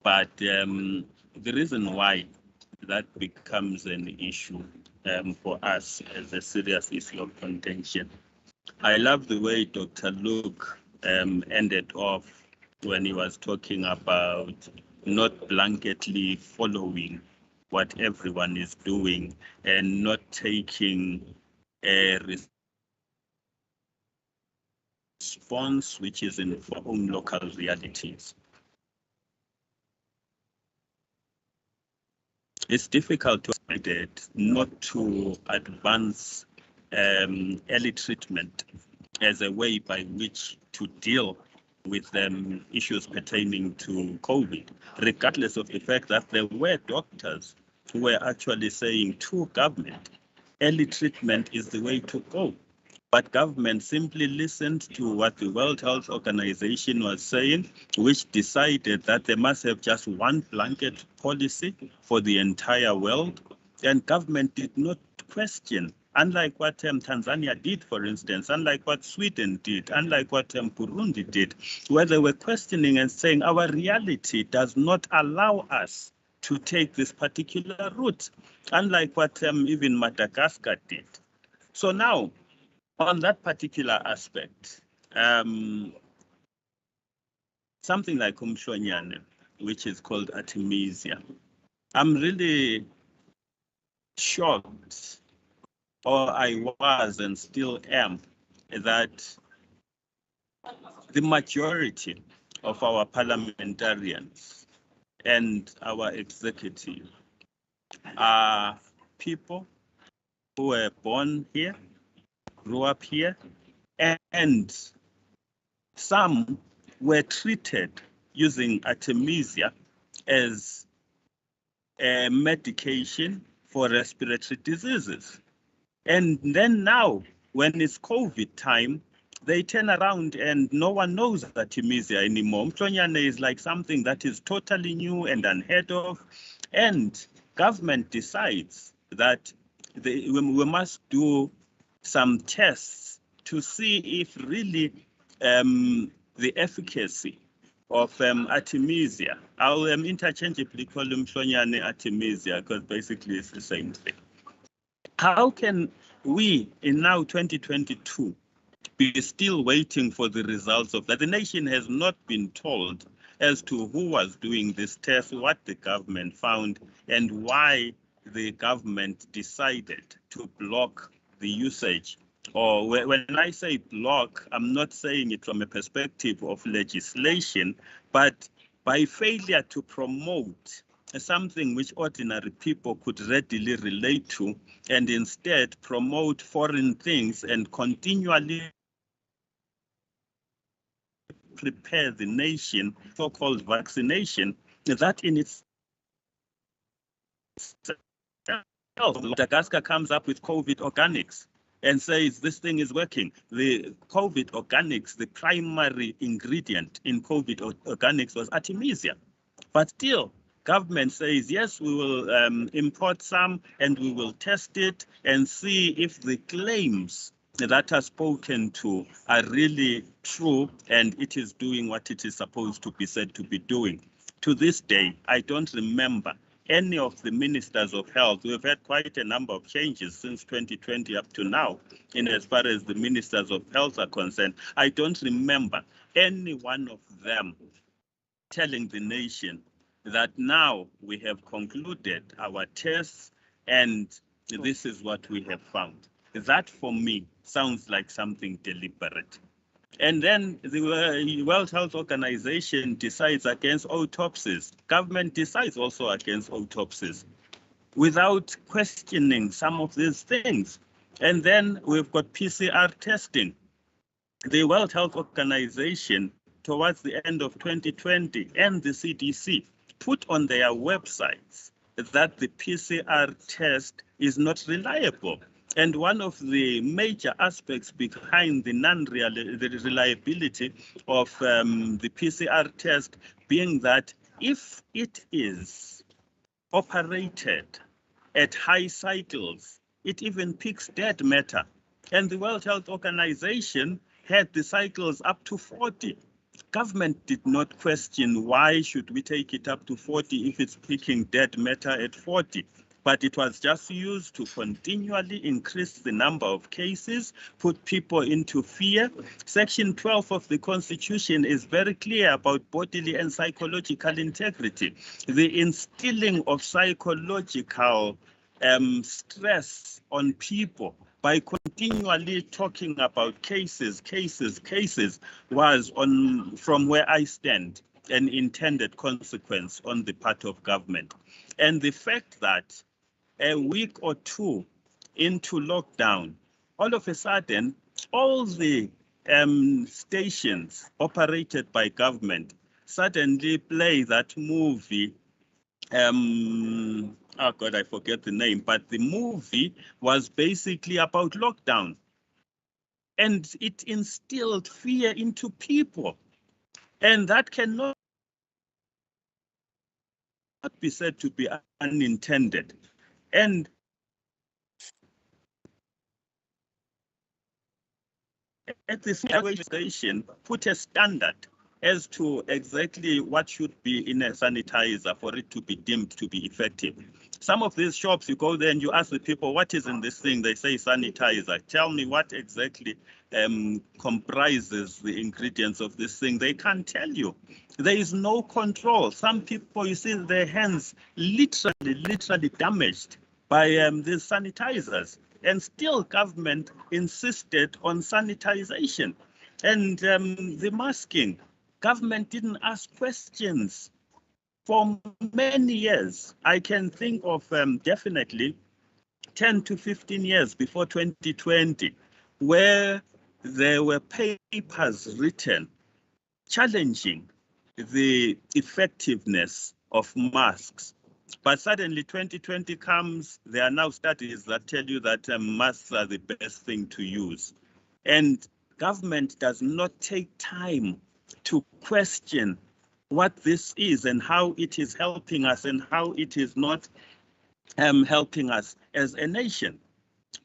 But the reason why that becomes an issue for us as a serious issue of contention, I love the way Dr. Luke ended off when he was talking about not blanketly following what everyone is doing and not taking a response which is in our own local realities. It's difficult to it not to advance early treatment as a way by which to deal with issues pertaining to COVID, regardless of the fact that there were doctors who were actually saying to government, early treatment is the way to go. But government simply listened to what the World Health Organization was saying, which decided that they must have just one blanket policy for the entire world. And government did not question, unlike what Tanzania did, for instance, unlike what Sweden did, unlike what Burundi did, where they were questioning and saying our reality does not allow us to take this particular route, unlike what even Madagascar did. So now, on that particular aspect, something like umhlonyane, which is called artemisia, I'm really shocked, or I was and still am, that the majority of our parliamentarians and our executive are people who were born here, grew up here, and some were treated using artemisia as a medication for respiratory diseases. And then now, when it's COVID time, they turn around and no one knows artemisia anymore. Umhlonyane is like something that is totally new and unheard of. And government decides that we must do some tests to see if really the efficacy of artemisia, I'll interchangeably call umhlonyane artemisia because basically it's the same thing. How can we in now 2022 be still waiting for the results of that? The nation has not been told as to who was doing this test, what the government found, and why the government decided to block the usage. Or when I say block, I'm not saying it from a perspective of legislation, but by failure to promote something which ordinary people could readily relate to, and instead promote foreign things and continually prepare the nation for so-called vaccination, that in itself, Madagascar comes up with COVID organics and says this thing is working. The COVID organics, the primary ingredient in COVID organics was artemisia. But still, government says, yes, we will import some and we will test it and see if the claims that are spoken to are really true and it is doing what it is supposed to be said to be doing. To this day, I don't remember any of the ministers of health. We've had quite a number of changes since 2020 up to now, in as far as the ministers of health are concerned. I don't remember any one of them telling the nation that now we have concluded our tests and this is what we have found. That for me sounds like something deliberate. And then the World Health Organization decides against autopsies. Government decides also against autopsies without questioning some of these things. And then we've got PCR testing. The World Health Organization, towards the end of 2020, and the CDC put on their websites that the PCR test is not reliable. And one of the major aspects behind the reliability of the PCR test being that if it is operated at high cycles, it even picks dead matter. And the World Health Organization had the cycles up to 40. Government did not question why should we take it up to 40 if it's picking dead matter at 40. But it was just used to continually increase the number of cases, put people into fear. Section 12 of the Constitution is very clear about bodily and psychological integrity. The instilling of psychological stress on people by continually talking about cases was, from where I stand, an intended consequence on the part of government. And the fact that a week or two into lockdown, all of a sudden, all the stations operated by government suddenly play that movie. Oh God, I forget the name, but the movie was basically about lockdown. And it instilled fear into people. And that cannot be said to be unintended. And at the station, put a standard as to exactly what should be in a sanitizer for it to be deemed to be effective. Some of these shops, you go there and you ask the people, what is in this thing? They say sanitizer. Tell me what exactly comprises the ingredients of this thing. They can't tell you. There is no control. Some people, you see their hands literally damaged by these sanitizers. And still government insisted on sanitization. And the masking, government didn't ask questions for many years. I can think of definitely 10 to 15 years before 2020, where there were papers written challenging the effectiveness of masks. But suddenly 2020 comes, there are now studies that tell you that masks are the best thing to use. And government does not take time to question what this is and how it is helping us and how it is not helping us as a nation.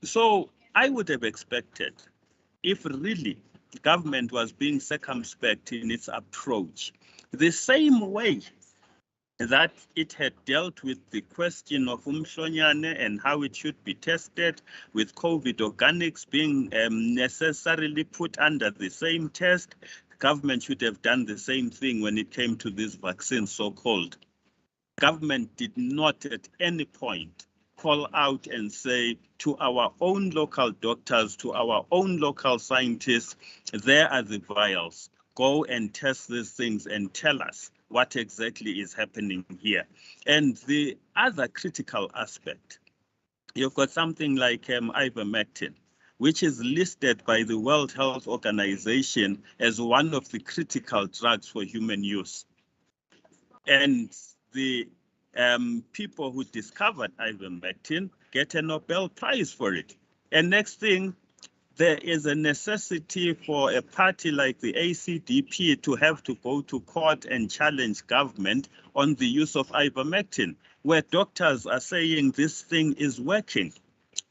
So I would have expected, if really government was being circumspect in its approach, the same way that it had dealt with the question of umhlonyane and how it should be tested, with COVID organics being necessarily put under the same test, government should have done the same thing when it came to this vaccine, so-called. Government did not at any point call out and say to our own local doctors, to our own local scientists, there are the vials. Go and test these things and tell us what exactly is happening here. And the other critical aspect, you've got something like ivermectin, which is listed by the World Health Organization as one of the critical drugs for human use. And the people who discovered ivermectin get a Nobel Prize for it. And next thing, there is a necessity for a party like the ACDP to have to go to court and challenge government on the use of ivermectin, where doctors are saying this thing is working,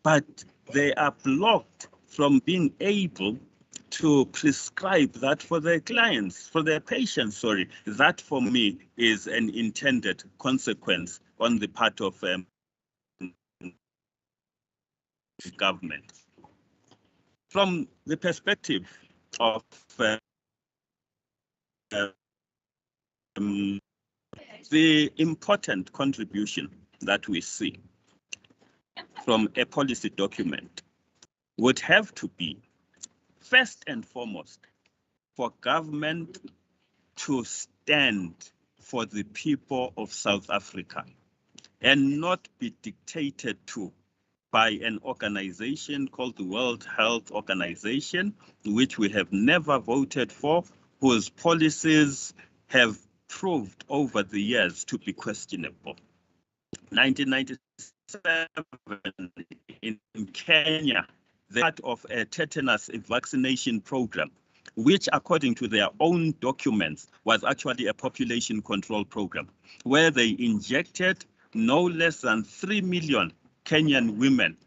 but they are blocked from being able to prescribe that for their clients, for their patients, sorry. That for me is an intended consequence on the part of government. From the perspective of the important contribution that we see from a policy document would have to be, first and foremost, for government to stand for the people of South Africa and not be dictated to by an organization called the World Health Organization, which we have never voted for, whose policies have proved over the years to be questionable. 1997 in Kenya, they're part of a tetanus vaccination program, which according to their own documents was actually a population control program, where they injected no less than 3 million Kenyan women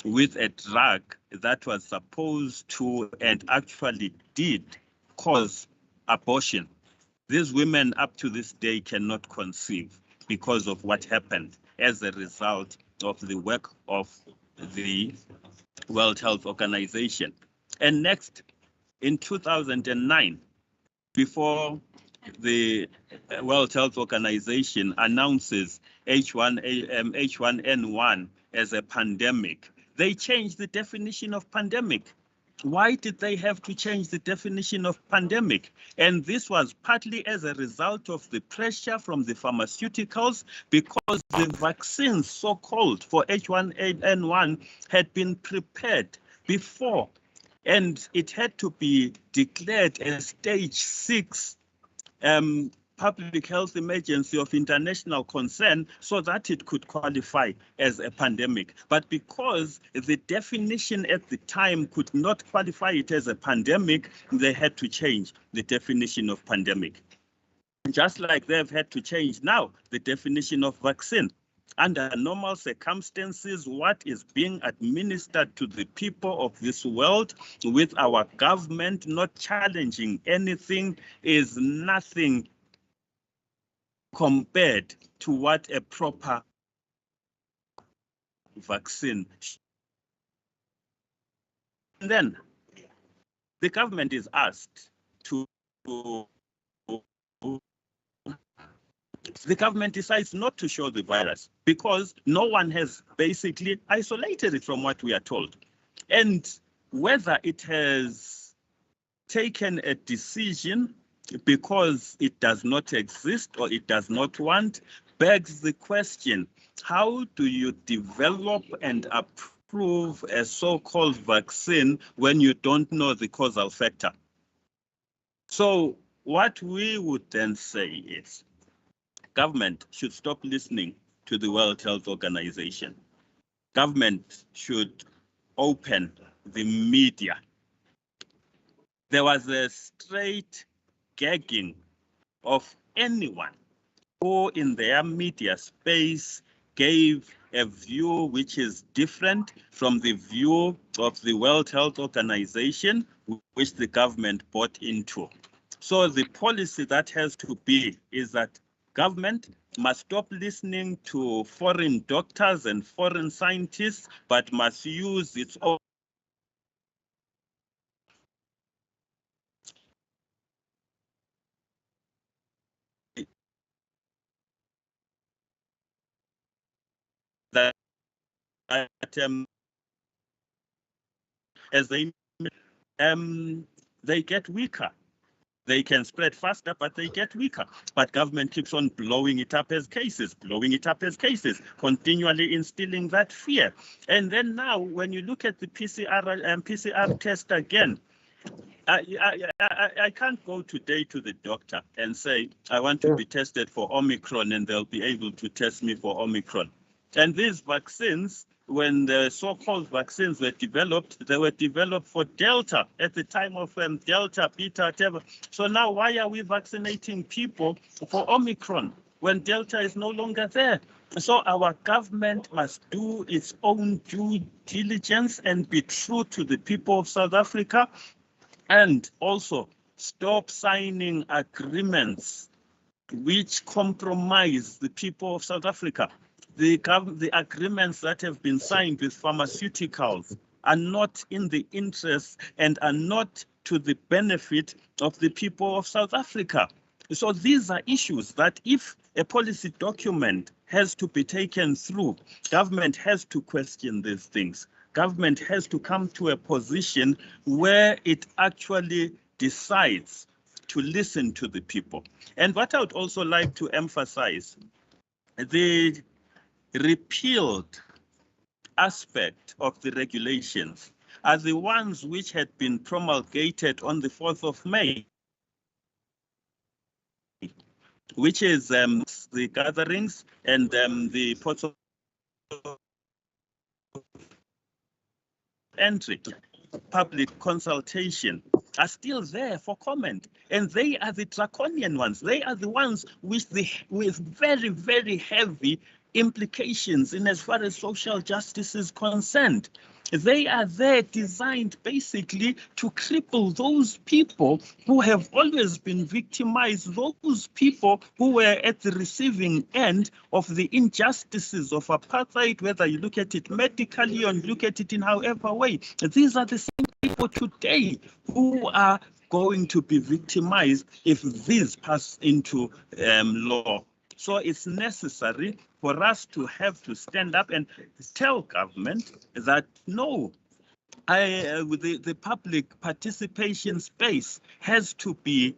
with a drug that was supposed to and actually did cause abortion These women up to this day cannot conceive because of what happened as a result of the work of the World Health Organization. And next, in 2009, before the World Health Organization announces H1N1 as a pandemic, they changed the definition of pandemic. Why did they have to change the definition of pandemic? And this was partly as a result of the pressure from the pharmaceuticals, because the vaccines, so-called for H1N1, had been prepared before, and it had to be declared a stage 6 public health emergency of international concern so that it could qualify as a pandemic. But because the definition at the time could not qualify it as a pandemic, they had to change the definition of pandemic. Just like they've had to change now the definition of vaccine. Under normal circumstances, what is being administered to the people of this world, with our government not challenging anything, is nothing compared to what a proper vaccine. And then the government is asked to, the government decides not to show the virus because no one has basically isolated it from what we are told. And whether it has taken a decision because it does not exist or it does not want, begs the question, how do you develop and approve a so-called vaccine when you don't know the causal factor? So what we would then say is, government should stop listening to the World Health Organization. Government should open the media. There was a straight gagging of anyone who in their media space gave a view which is different from the view of the World Health Organization, which the government bought into. So the policy that has to be is that government must stop listening to foreign doctors and foreign scientists, but must use its own that as they get weaker. They can spread faster, but they get weaker. But government keeps on blowing it up as cases, continually instilling that fear. And then now, when you look at the PCR test again, I can't go today to the doctor and say, I want to be tested for Omicron, and they'll be able to test me for Omicron. And these vaccines, when the so-called vaccines were developed, they were developed for Delta at the time of Delta, Beta, whatever. So now why are we vaccinating people for Omicron when Delta is no longer there? So our government must do its own due diligence and be true to the people of South Africa, and also stop signing agreements which compromise the people of South Africa. The agreements that have been signed with pharmaceuticals are not in the interest and are not to the benefit of the people of South Africa. So these are issues that if a policy document has to be taken through, government has to question these things. Government has to come to a position where it actually decides to listen to the people. And what I would also like to emphasize, the repealed aspect of the regulations are the ones which had been promulgated on the 4th of May, which is the gatherings and the ports of entry, public consultation, are still there for comment. And they are the draconian ones. They are the ones with very, very heavy implications in as far as social justice is concerned. They are there designed basically to cripple those people who have always been victimized, those people who were at the receiving end of the injustices of apartheid, whether you look at it medically or look at it in however way. These are the same people today who are going to be victimized if this pass into law. So it's necessary for us to have to stand up and tell government that no, the public participation space has to be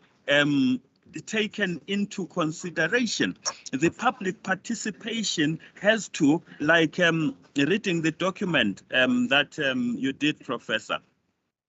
taken into consideration. The public participation has to, like reading the document that you did, Professor,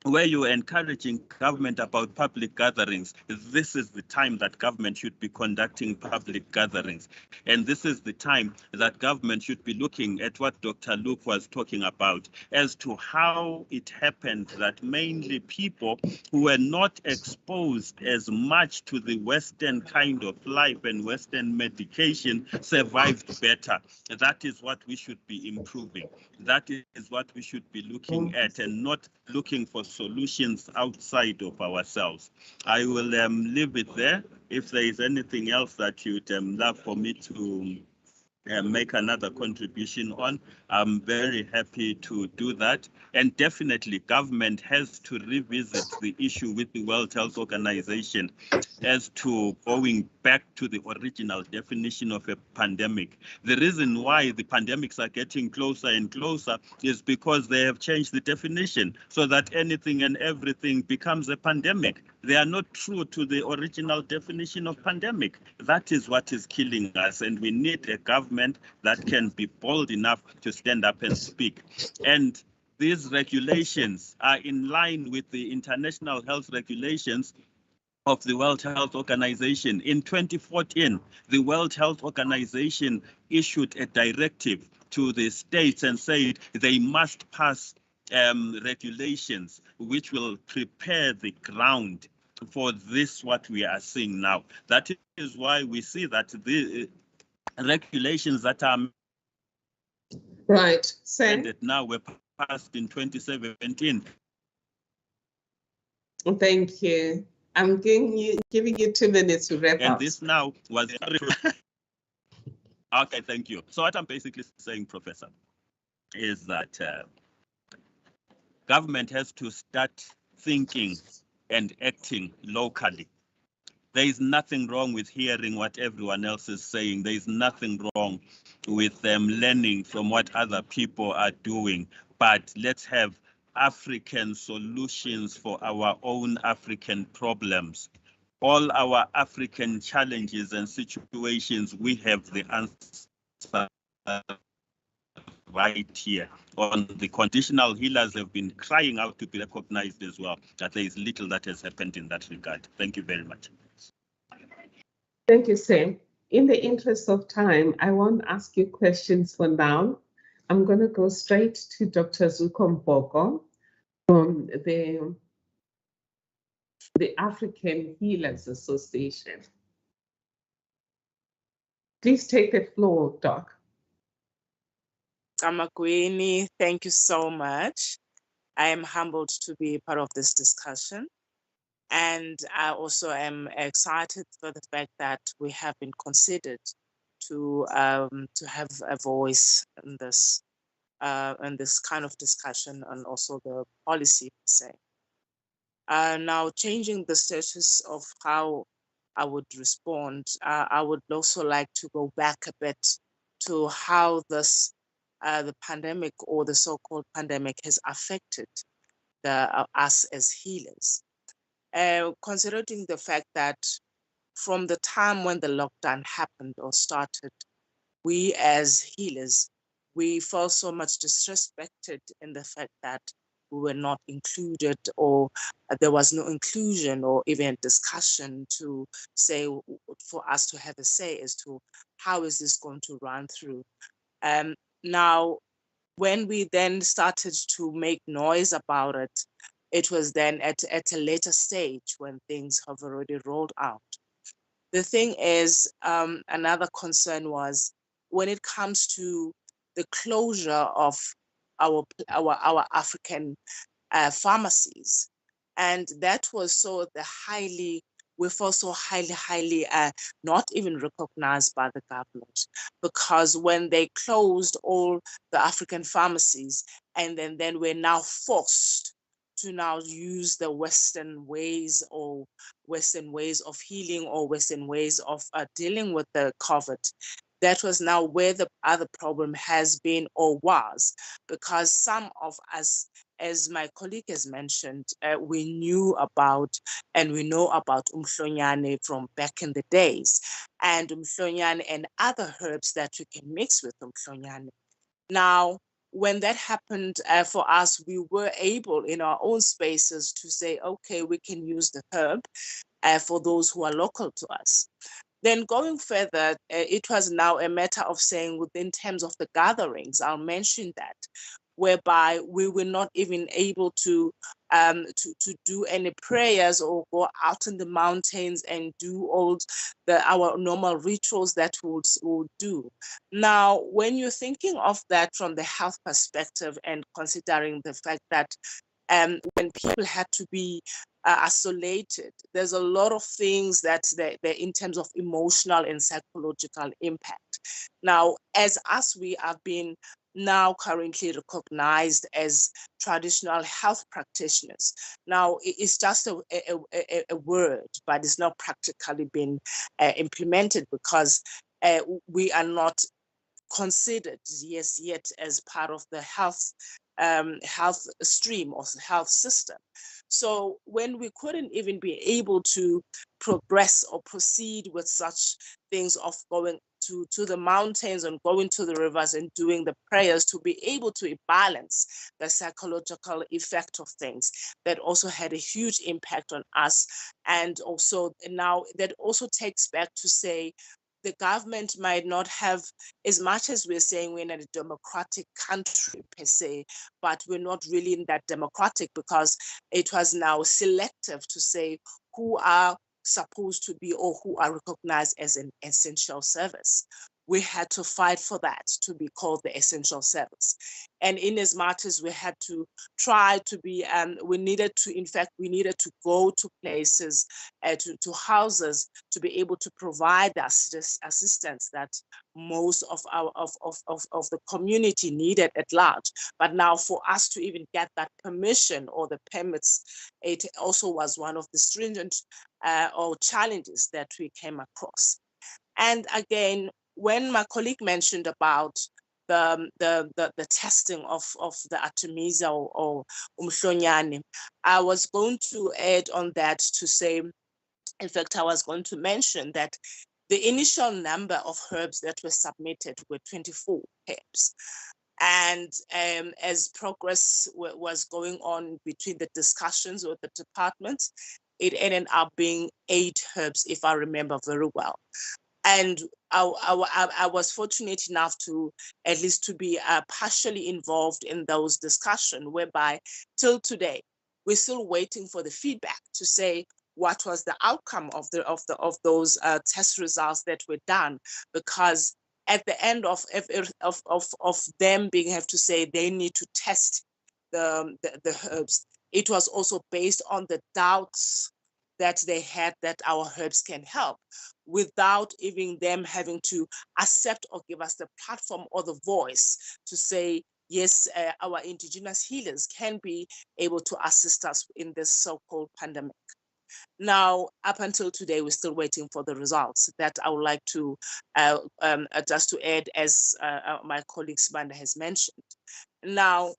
where you are encouraging government about public gatherings. This is the time that government should be conducting public gatherings. And this is the time that government should be looking at what Dr. Luke was talking about as to how it happened that mainly people who were not exposed as much to the Western kind of life and Western medication survived better. That is what we should be improving. That is what we should be looking at, and not looking for solutions outside of ourselves. I will leave it there. If there is anything else that you'd love for me to make another contribution on, I'm very happy to do that. And definitely government has to revisit the issue with the World Health Organization as to going back to the original definition of a pandemic. The reason why the pandemics are getting closer and closer is because they have changed the definition so that anything and everything becomes a pandemic. They are not true to the original definition of pandemic. That is what is killing us, and we need a government that can be bold enough to stand up and speak. And these regulations are in line with the international health regulations of the World Health Organization. In 2014, the World Health Organization issued a directive to the states and said they must pass regulations which will prepare the ground for this, what we are seeing now. That is why we see that the regulations that are Right. Sam? now were passed in 2017. Thank you. I'm giving you 2 minutes to wrap And up. this now was okay, thank you. So what I'm basically saying, Professor, is that government has to start thinking and acting locally. There is nothing wrong with hearing what everyone else is saying. There is nothing wrong with them learning from what other people are doing. But let's have African solutions for our own African problems. All our African challenges and situations, we have the answer right here. On the conditional healers have been crying out to be recognized as well, that there is little that has happened in that regard. Thank you very much. Thank you, Sam. In the interest of time, I won't ask you questions for now. I'm going to go straight to Dr. Zuko Mboko from the African Healers Association. Please take the floor, Doc. Kamagwini, thank you so much. I am humbled to be part of this discussion. And I also am excited for the fact that we have been considered to have a voice in this kind of discussion, and also the policy per se. Now, changing the status of how I would respond, I would also like to go back a bit to how this the pandemic, or the so-called pandemic, has affected us as healers. Considering the fact that from the time when the lockdown happened or started, we as healers, we felt so much disrespected in the fact that we were not included, or there was no inclusion or even discussion to say, for us to have a say as to how is this going to run through. Now, when we then started to make noise about it, it was then at a later stage when things have already rolled out. The thing is, another concern was when it comes to the closure of our African pharmacies. And that was so we felt so highly not even recognized by the government, because when they closed all the African pharmacies, and then we're now forced to now use the Western ways of healing, or Western ways of dealing with the COVID. That was now where the other problem has been or was, because some of us, as my colleague has mentioned, we knew about and we know about umhlonyane from back in the days, and umhlonyane and other herbs that you can mix with umhlonyane. Now, when that happened for us, we were able in our own spaces to say, okay, we can use the herb for those who are local to us. Then going further, it was now a matter of saying, within terms of the gatherings, I'll mention that, whereby we were not even able to do any prayers or go out in the mountains and do all our normal rituals that we would do. Now, when you're thinking of that from the health perspective, and considering the fact that when people had to be isolated, there's a lot of things that they're in terms of emotional and psychological impact. Now, as us, we have been now currently recognized as traditional health practitioners. Now, it's just a word, but it's not practically been implemented, because we are not considered yet as part of the health stream or health system. So when we couldn't even be able to progress or proceed with such things of going to the mountains and going to the rivers and doing the prayers to be able to balance the psychological effect of things, that also had a huge impact on us. And also now that also takes back to say, the government might not have, as much as we're saying we're in a democratic country per se, but we're not really in that democratic, because it was now selective to say who are supposed to be or who are recognized as an essential service. We had to fight for that to be called the essential service. And in as much as we had to try to be, we needed to go to places, to houses, to be able to provide us this assistance that most of the community needed at large. But now for us to even get that permission or the permits, it also was one of the stringent or challenges that we came across. And again, when my colleague mentioned about the testing of the Artemisia or umhlonyane, I was going to add on that to say, in fact, I was going to mention that the initial number of herbs that were submitted were 24 herbs. And as progress was going on between the discussions with the department, it ended up being 8 herbs, if I remember very well. And I was fortunate enough to at least to be partially involved in those discussions, whereby till today we're still waiting for the feedback to say what was the outcome of those test results that were done, because at the end of them being have to say they need to test the herbs, it was also based on the doubts that they had that our herbs can help, without even them having to accept or give us the platform or the voice to say, yes, our indigenous healers can be able to assist us in this so-called pandemic. Now, up until today, we're still waiting for the results. That I would like to just to add, as my colleague Sibanda has mentioned. Now,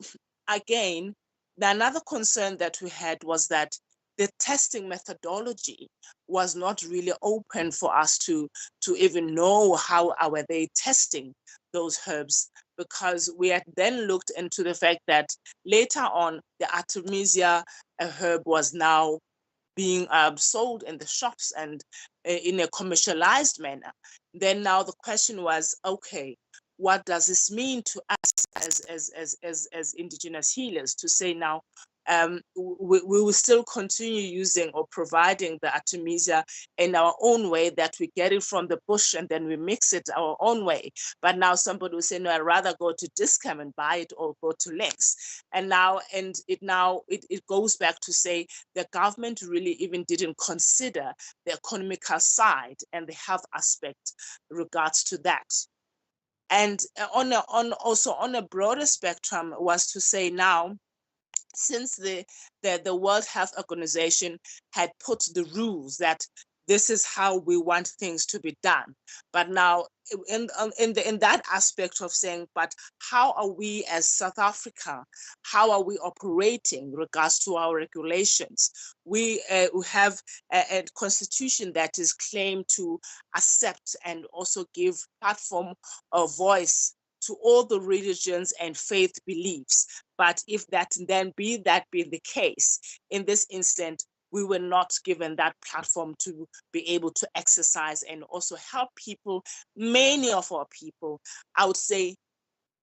again, another concern that we had was that the testing methodology was not really open for us to even know how were they testing those herbs, because we had then looked into the fact that later on the Artemisia herb was now being sold in the shops and in a commercialized manner. Then now the question was, okay, what does this mean to us as indigenous healers, to say now, we will still continue using or providing the Artemisia in our own way, that we get it from the bush and then we mix it our own way. But now somebody will say, no, I'd rather go to Discam and buy it, or go to Lynx. And it goes back to say the government really even didn't consider the economical side and the health aspect regards to that. And also on a broader spectrum was to say, now, since the World Health Organization had put the rules that this is how we want things to be done, but now in that aspect of saying, but how are we as South Africa, how are we operating in regards to our regulations? We have a constitution that is claimed to accept and also give platform of voice to all the religions and faith beliefs. But if that be the case, in this instant, we were not given that platform to be able to exercise and also help people. Many of our people, I would say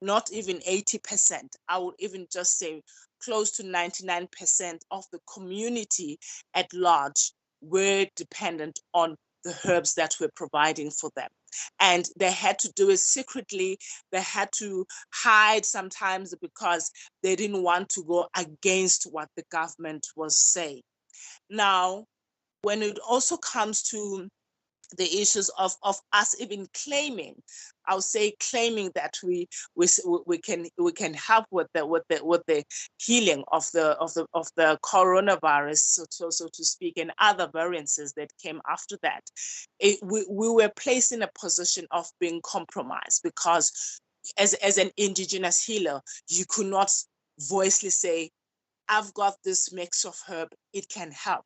not even 80%, I would even just say close to 99% of the community at large were dependent on the herbs that we're providing for them. And they had to do it secretly. They had to hide sometimes because they didn't want to go against what the government was saying. Now, when it also comes to the issues of us even claiming, I'll say claiming that we can help with the healing of the coronavirus, so to speak, and other variances that came after that, we were placed in a position of being compromised, because as an indigenous healer, you could not voicely say, I've got this mix of herb, it can help.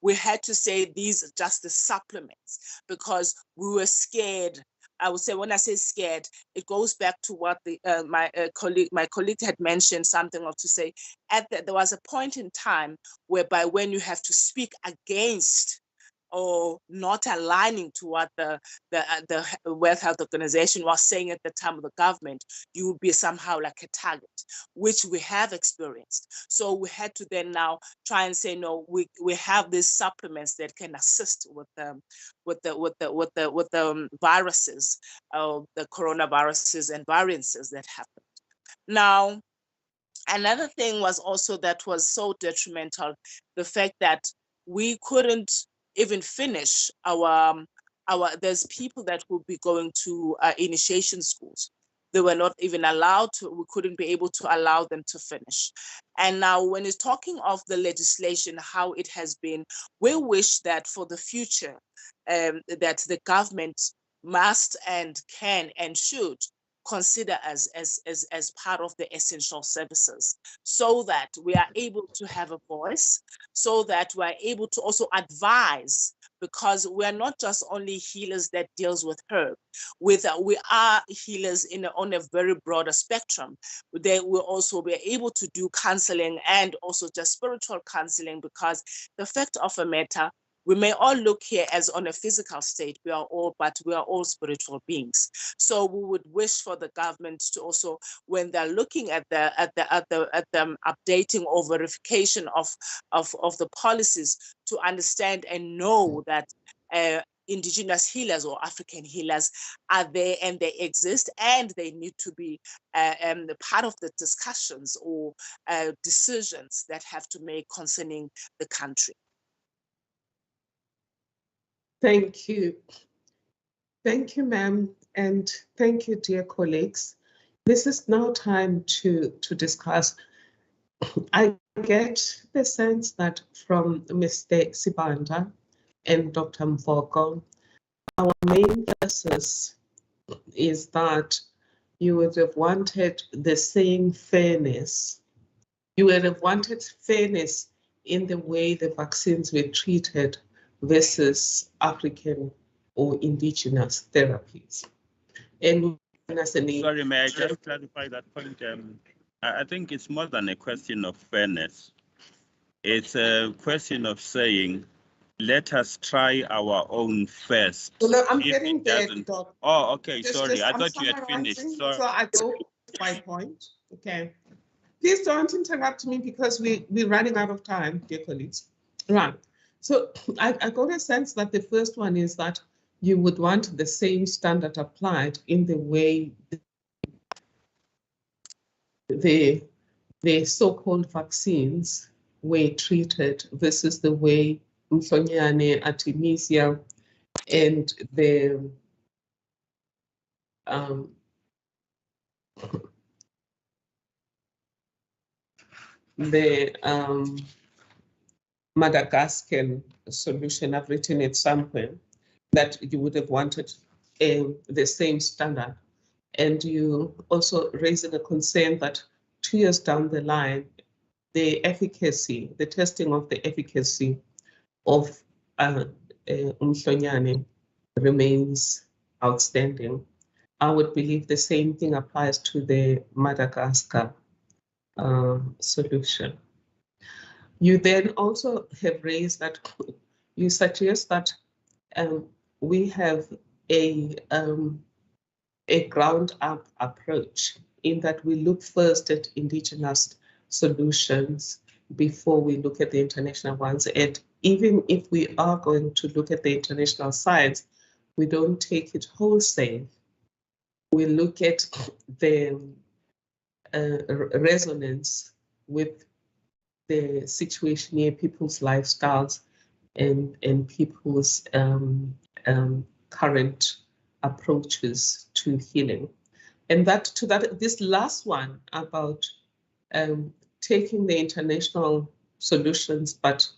We had to say these are just the supplements, because we were scared. I would say, when I say scared, it goes back to what my colleague had mentioned, something of to say, there was a point in time whereby when you have to speak against or not aligning to what the World Health Organization was saying at the time of the government, you would be somehow like a target, which we have experienced. So we had to then now try and say, no, we have these supplements that can assist with the viruses, the coronaviruses and variances that happened. Now, another thing was also that was so detrimental, the fact that we couldn't even finish there's people that will be going to initiation schools. They were not even allowed to, we couldn't be able to allow them to finish. And now when it's talking of the legislation, how it has been, we wish that for the future, that the government must and can and should consider as part of the essential services, so that we are able to have a voice, so that we are able to also advise, because we are not just only healers that deals with herb. We are healers on a very broader spectrum. They will also be able to do counseling and also just spiritual counseling, because the fact of a matter, we may all look here as on a physical state, but we are all spiritual beings. So we would wish for the government to also, when they're looking at the updating or verification of the policies, to understand and know that indigenous healers or African healers are there and they exist, and they need to be part of the discussions or decisions that have to make concerning the country. Thank you. Thank you, ma'am, and thank you, dear colleagues. This is now time to discuss. I get the sense that from Mr. Sibanda and Dr. Mvoko, our main emphasis is that you would have wanted the same fairness. You would have wanted fairness in the way the vaccines were treated versus African or indigenous therapies. And sorry, may I just clarify that point? I think it's more than a question of fairness. It's a question of saying, let us try our own first. Well, no, I'm getting there, Doc. Oh, okay, sorry. I thought you had finished. So I go to my point. Okay. Please don't interrupt me because we're running out of time, dear colleagues. Right. So I got a sense that the first one is that you would want the same standard applied in the way the so-called vaccines were treated versus the way Mhlonyane, Artemisia, and the Madagascan solution, I've written it somewhere, that you would have wanted the same standard. And you also raised a concern that 2 years down the line, the efficacy, the testing of the efficacy of Mhlonyane remains outstanding. I would believe the same thing applies to the Madagascar solution. You then also have raised that you suggest that we have a ground-up approach in that we look first at indigenous solutions before we look at the international ones. And even if we are going to look at the international sides, we don't take it wholesale. We look at the resonance with the situation here, people's lifestyles and people's current approaches to healing. And this last one about taking the international solutions, but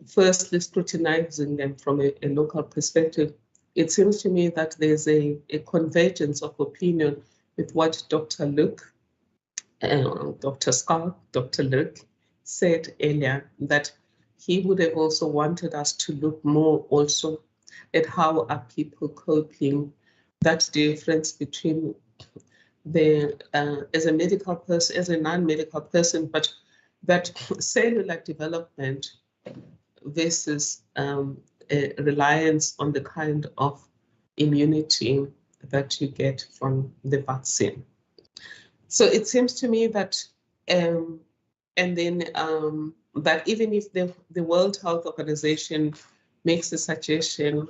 firstly scrutinizing them from a local perspective, it seems to me that there's a convergence of opinion with what Dr. Luke, Dr. Scott, Dr. Luke said earlier, that he would have also wanted us to look more also at how are people coping, that difference between the, as a medical person, as a non-medical person, but that cellular development versus a reliance on the kind of immunity that you get from the vaccine. So it seems to me that, and then that even if the World Health Organization makes a suggestion,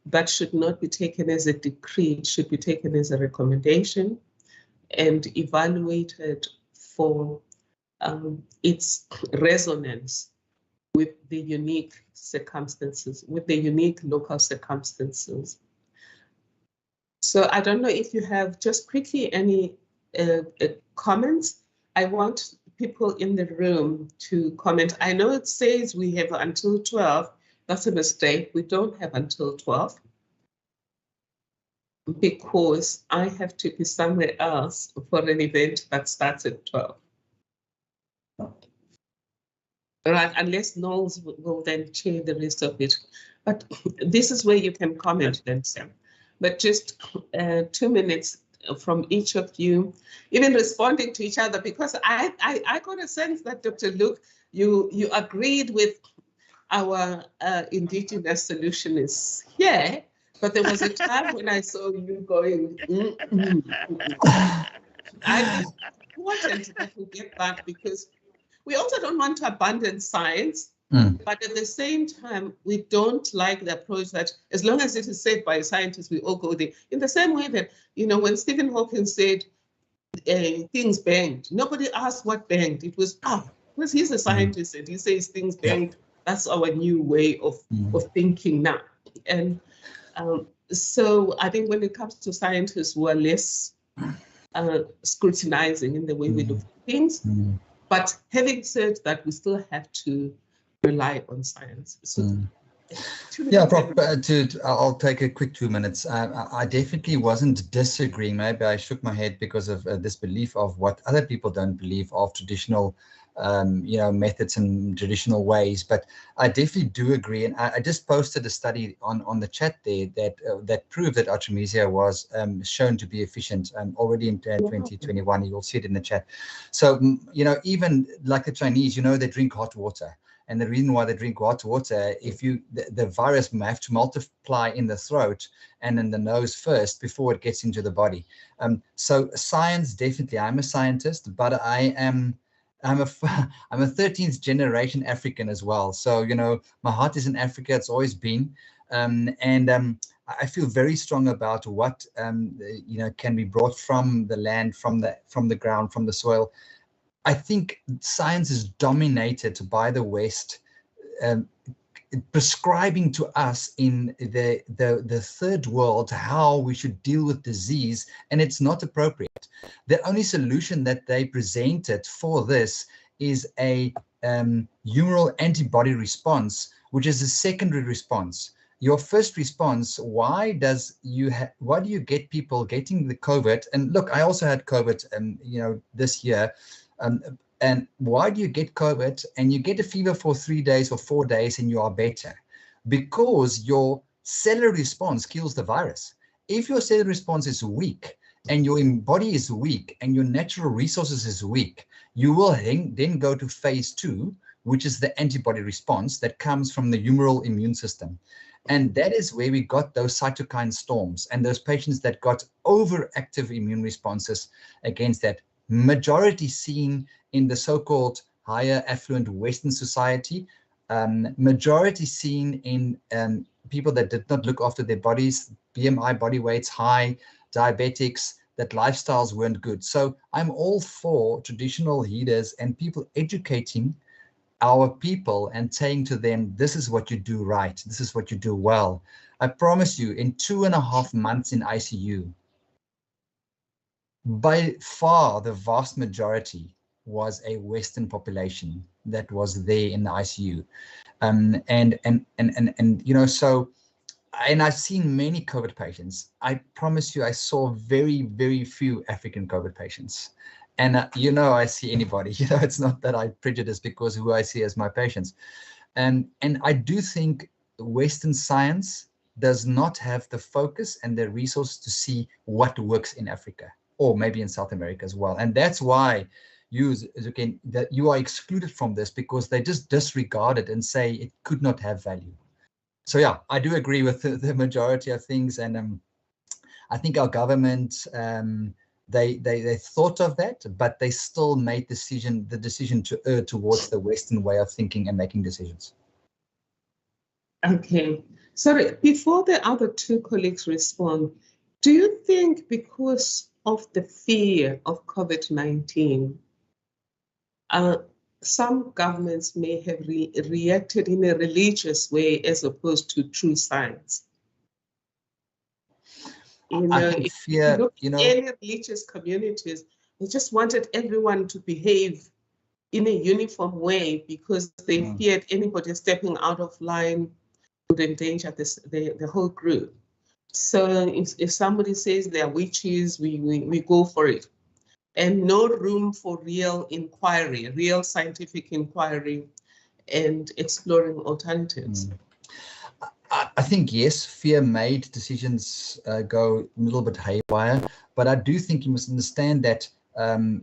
that should not be taken as a decree, it should be taken as a recommendation and evaluated for its resonance with the unique circumstances, with the unique local circumstances. So I don't know if you have just quickly any comments. I want people in the room to comment. I know it says we have until 12. That's a mistake. We don't have until 12 because I have to be somewhere else for an event that starts at 12. Right, unless Knowles will then change the rest of it. But this is where you can comment then, Sam. But just 2 minutes from each of you, even responding to each other, because I got a sense that Dr. Luke, you agreed with our indigenous solutionists here, but there was a time when I saw you going, I think it's important that we get that, because we also don't want to abandon science, but at the same time, we don't like the approach that as long as it is said by scientists, we all go there. In the same way that, you know, when Stephen Hawking said things banged, nobody asked what banged. It was, because he's a scientist and he says things banged. That's our new way of thinking now. And so I think when it comes to scientists who are less scrutinizing in the way we look at things, but having said that, we still have to rely on science. So, yeah, Prof, I'll take a quick 2 minutes. I definitely wasn't disagreeing. Maybe I shook my head because of this belief of what other people don't believe of traditional you know, methods and traditional ways, but I definitely do agree. And I just posted a study on the chat there that proved that Artemisia was shown to be efficient already in 2021. You'll see it in the chat. So, you know, even like the Chinese, you know, they drink hot water. And the reason why they drink hot water, if the virus may have to multiply in the throat and in the nose first before it gets into the body. So science, definitely, I'm a scientist, but I'm a 13th generation African as well. So, you know, my heart is in Africa. It's always been. I feel very strong about what, you know, can be brought from the land, from the ground, from the soil. I think science is dominated by the West, prescribing to us in the third world how we should deal with disease, and it's not appropriate. The only solution that they presented for this is a humoral antibody response, which is a secondary response. Your first response, why do you get people getting the COVID? And look, I also had COVID, you know, this year. And why do you get COVID and you get a fever for 3 days or 4 days and you are better? Because your cellular response kills the virus. If your cellular response is weak and your body is weak and your natural resources is weak, you will then go to phase 2, which is the antibody response that comes from the humoral immune system. And that is where we got those cytokine storms and those patients that got overactive immune responses against that. Majority seen in the so-called higher affluent Western society, majority seen in people that did not look after their bodies, BMI, body weights high, diabetics, that lifestyles weren't good. So I'm all for traditional healers and people educating our people and saying to them, this is what you do right, this is what you do well. I promise you, in 2.5 months in ICU, by far the vast majority was a Western population that was there in the ICU. And you know, so, and I've seen many COVID patients. I promise you, I saw very, very few African COVID patients. And you know, I see anybody, you know, it's not that I prejudice because who I see as my patients. And I do think Western science does not have the focus and the resources to see what works in Africa, or maybe in South America as well. And that's why that you are excluded from this, because they just disregard it and say it could not have value. So yeah, I do agree with the majority of things. And I think our government, they thought of that, but they still made the decision to err towards the Western way of thinking and making decisions. Okay, sorry, before the other two colleagues respond, do you think because of the fear of COVID-19, some governments may have reacted in a religious way as opposed to true science? You know, I think fear, you know, any religious communities, they just wanted everyone to behave in a uniform way because they feared anybody stepping out of line would endanger the whole group. So if somebody says they're witches, we go for it. And no room for real inquiry, real scientific inquiry and exploring alternatives. I think, yes, fear made decisions go a little bit haywire, but I do think you must understand that,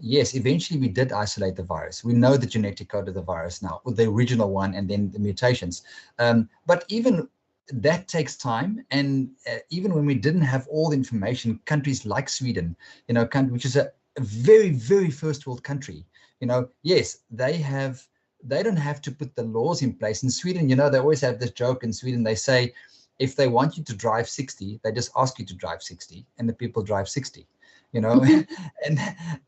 yes, eventually we did isolate the virus. We know the genetic code of the virus now, with the original one and then the mutations. But even that takes time. And even when we didn't have all the information, countries like Sweden, you know, which is a very, very first world country, you know, yes, they don't have to put the laws in place. In Sweden, you know, they always have this joke in Sweden. They say, if they want you to drive 60, they just ask you to drive 60, and the people drive 60, you know.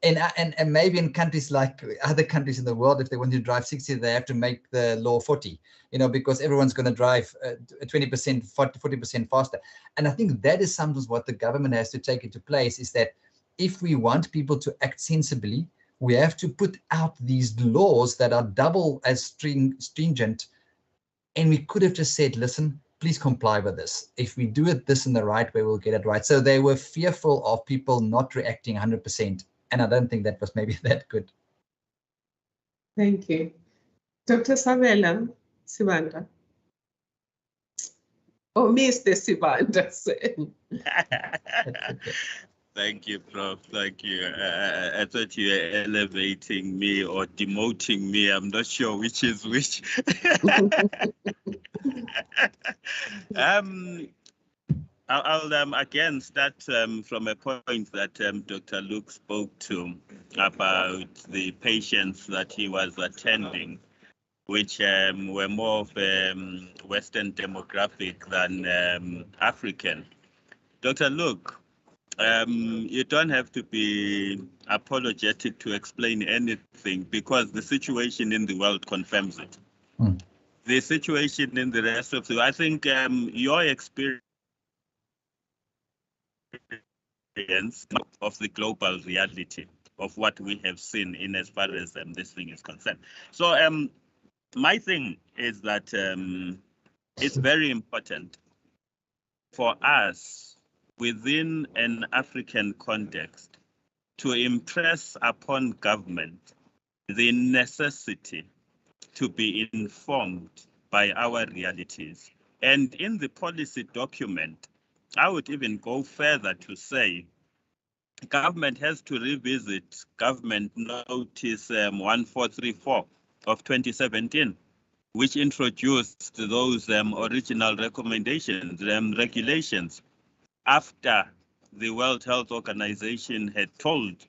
and maybe in countries like other countries in the world, if they want you to drive 60, they have to make the law 40, you know, because everyone's going to drive 20%, 40% faster. And I think that is sometimes what the government has to take into place, is that if we want people to act sensibly, we have to put out these laws that are double as stringent. And we could have just said, listen, please comply with this. If we do it this in the right way, we'll get it right. So they were fearful of people not reacting 100%. And I don't think that was maybe that good. Thank you. Dr. Savela Sibanda. Or Mr. Sibanda. Thank you, Prof. Thank you. I thought you were elevating me or demoting me. I'm not sure which is which. I'll again start from a point that Dr. Luke spoke to about the patients that he was attending, which were more of Western demographic than African. Dr. Luke, you don't have to be apologetic to explain anything because the situation in the world confirms it. The situation in the rest of the world, I think your experience of the global reality of what we have seen in as far as this thing is concerned. So my thing is that it's very important for us within an African context to impress upon government the necessity to be informed by our realities. And in the policy document, I would even go further to say government has to revisit Government Notice 1434 of 2017, which introduced those original recommendations, regulations, after the World Health Organization had told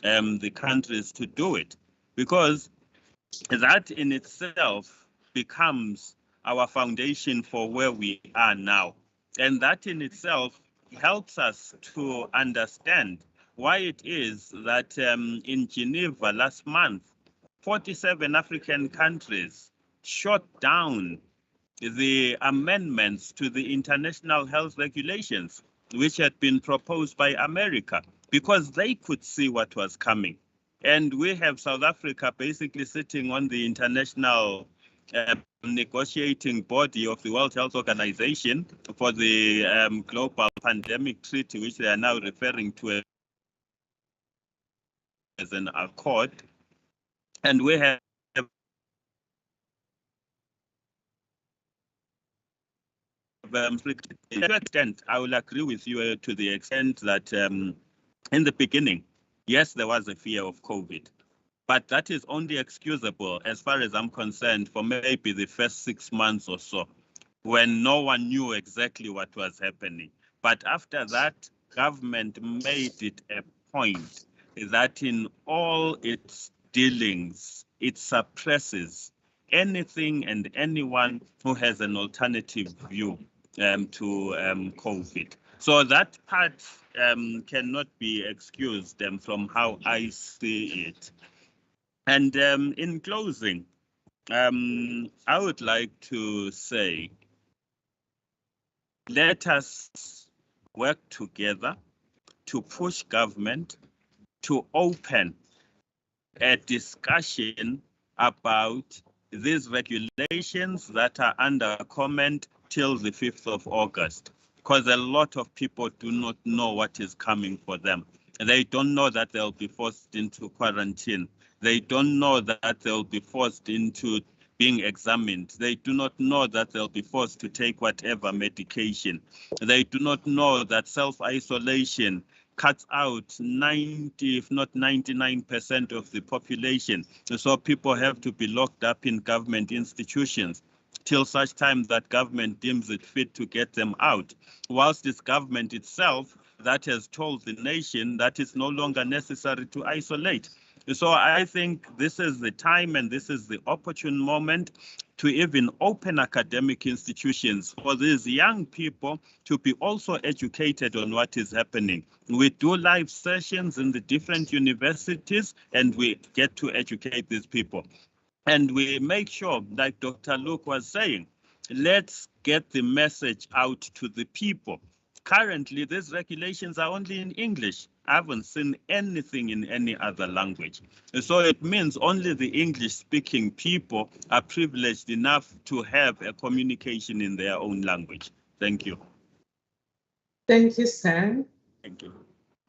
the countries to do it, because that in itself becomes our foundation for where we are now. And that in itself helps us to understand why it is that in Geneva last month, 47 African countries shot down the amendments to the international health regulations, which had been proposed by America, because they could see what was coming. And we have South Africa basically sitting on the international negotiating body of the World Health Organization for the global pandemic treaty, which they are now referring to as an accord. And we have to the extent, I will agree with you to the extent that in the beginning, yes, there was a fear of COVID, but that is only excusable, as far as I'm concerned, for maybe the first 6 months or so, when no one knew exactly what was happening. But after that, government made it a point that in all its dealings, it suppresses anything and anyone who has an alternative view to COVID. So that part cannot be excused from how I see it. And in closing, I would like to say, let us work together to push government to open a discussion about these regulations that are under comment till the 5th of August, because a lot of people do not know what is coming for them. They don't know that they'll be forced into quarantine. They don't know that they'll be forced into being examined. They do not know that they'll be forced to take whatever medication. They do not know that self-isolation cuts out 90, if not 99% of the population. So people have to be locked up in government institutions till such time that government deems it fit to get them out. Whilst it's government itself that has told the nation that it's no longer necessary to isolate. So I think this is the time and this is the opportune moment to even open academic institutions for these young people to be also educated on what is happening. We do live sessions in the different universities and we get to educate these people. And we make sure, like Dr. Luke was saying, let's get the message out to the people. Currently, these regulations are only in English. I haven't seen anything in any other language. So it means only the English-speaking people are privileged enough to have a communication in their own language. Thank you. Thank you, Sam. Thank you.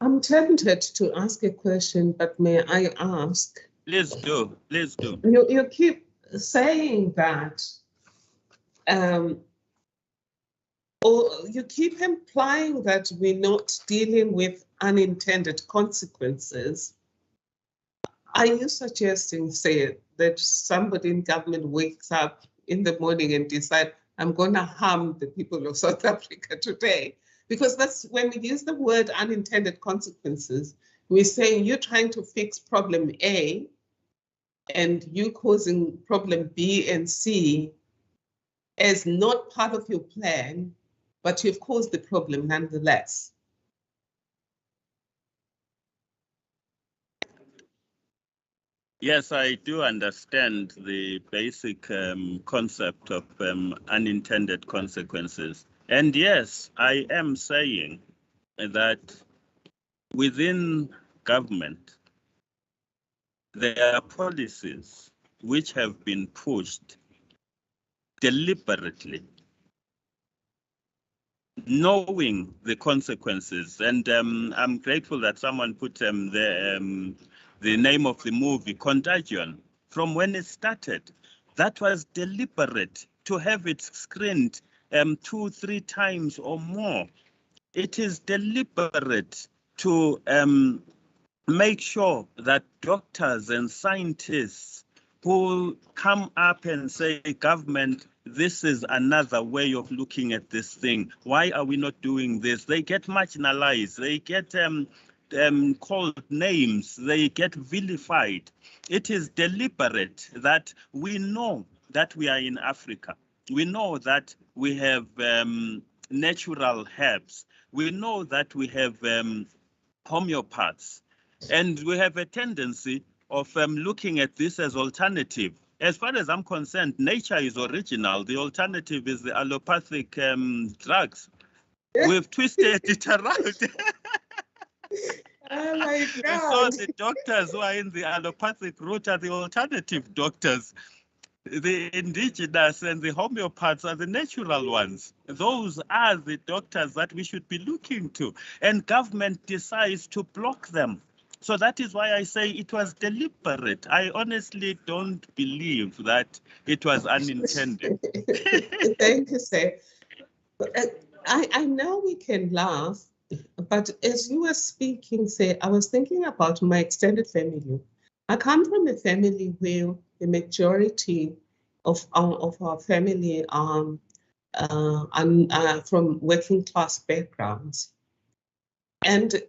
I'm tempted to ask a question, but may I ask? Please do. Please do. You keep saying that, or you keep implying that we're not dealing with unintended consequences, are you suggesting, say, that somebody in government wakes up in the morning and decide, I'm going to harm the people of South Africa today? Because that's when we use the word unintended consequences, we're saying you're trying to fix problem A and you causing problem B and C as not part of your plan, but you've caused the problem nonetheless. Yes, I do understand the basic concept of unintended consequences. And yes, I am saying that within government, there are policies which have been pushed deliberately, knowing the consequences. And I'm grateful that someone put the name of the movie, Contagion. From when it started, that was deliberate to have it screened 2-3 times or more. It is deliberate to make sure that doctors and scientists who come up and say, government, this is another way of looking at this thing. Why are we not doing this? They get marginalized. They get called names. They get vilified. It is deliberate that we know that we are in Africa. We know that we have natural herbs. We know that we have homeopaths. And we have a tendency of looking at this as alternative. As far as I'm concerned, nature is original. The alternative is the allopathic drugs. We've twisted it around. Oh my God. So the doctors who are in the allopathic route are the alternative doctors. The indigenous and the homeopaths are the natural ones. Those are the doctors that we should be looking to. And government decides to block them. So that is why I say it was deliberate. I honestly don't believe that it was unintended. Thank you, sir. I know we can laugh, but as you were speaking, say, I was thinking about my extended family. I come from a family where the majority of our family are from working class backgrounds. And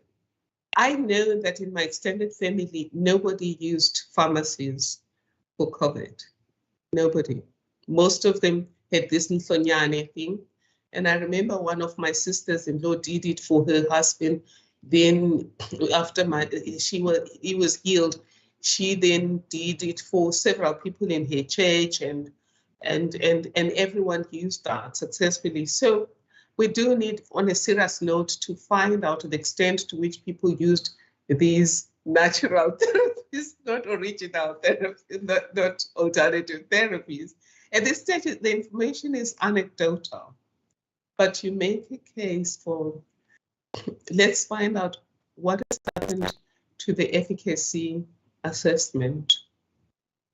I know that in my extended family, nobody used pharmacies for COVID. Nobody. Most of them had this Nhlonyane thing. And I remember one of my sisters-in-law did it for her husband. Then after he was healed, she then did it for several people in her church, and everyone used that successfully. So we do need, on a serious note, to find out the extent to which people used these natural therapies, not original therapies, not alternative therapies. At this stage, the information is anecdotal, but you make a case for, let's find out what has happened to the efficacy assessment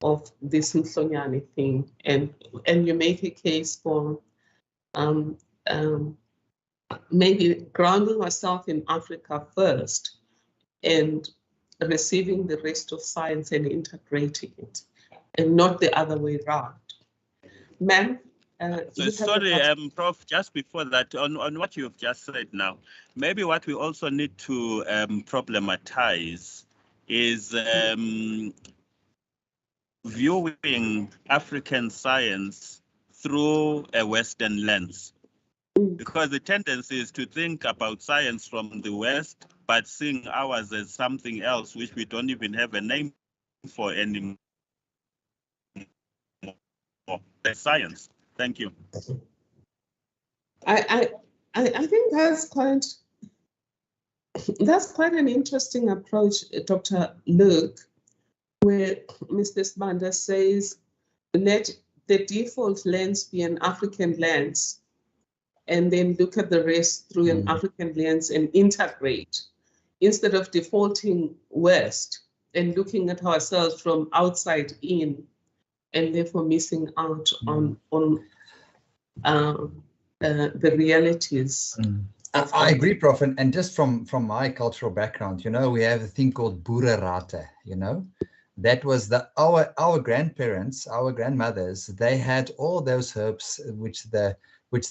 of this Nhlonyane thing, and you make a case for maybe grounding ourselves in Africa first and receiving the rest of science and integrating it, and not the other way around. Ma'am? So sorry, Prof, just before that, on what you've just said now, maybe what we also need to problematize is viewing African science through a Western lens. Because the tendency is to think about science from the West, but seeing ours as something else, which we don't even have a name for anymore. That's science. Thank you. I think that's quite an interesting approach, Dr. Luke, where Mr. Sibanda says, let the default lens be an African lens, and then look at the rest through an African lens and integrate, instead of defaulting West and looking at ourselves from outside in, and therefore missing out on the realities I agree, Prof. And just from my cultural background, we have a thing called boererate, That was our grandparents, our grandmothers, they had all those herbs which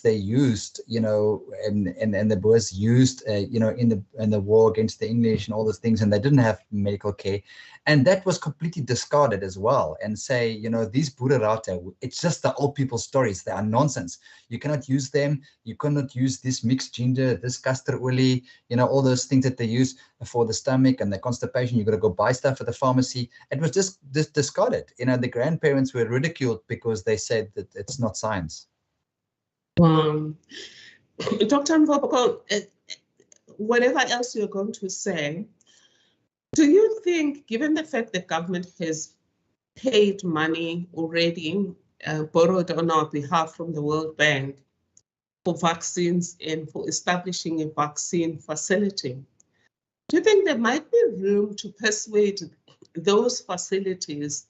they used, and the Boers used, in the war against the English and all those things, and they didn't have medical care, and that was completely discarded as well. And say, these boererate, it's just the old people's stories. They are nonsense. You cannot use them. You cannot use this mixed ginger, this castor oil, all those things that they use for the stomach and the constipation. You got to go buy stuff at the pharmacy. It was just discarded. The grandparents were ridiculed because they said that it's not science. Dr. Mvoboko, whatever else you're going to say, do you think, given the fact that government has paid money already, borrowed on our behalf from the World Bank for vaccines and for establishing a vaccine facility, do you think there might be room to persuade those facilities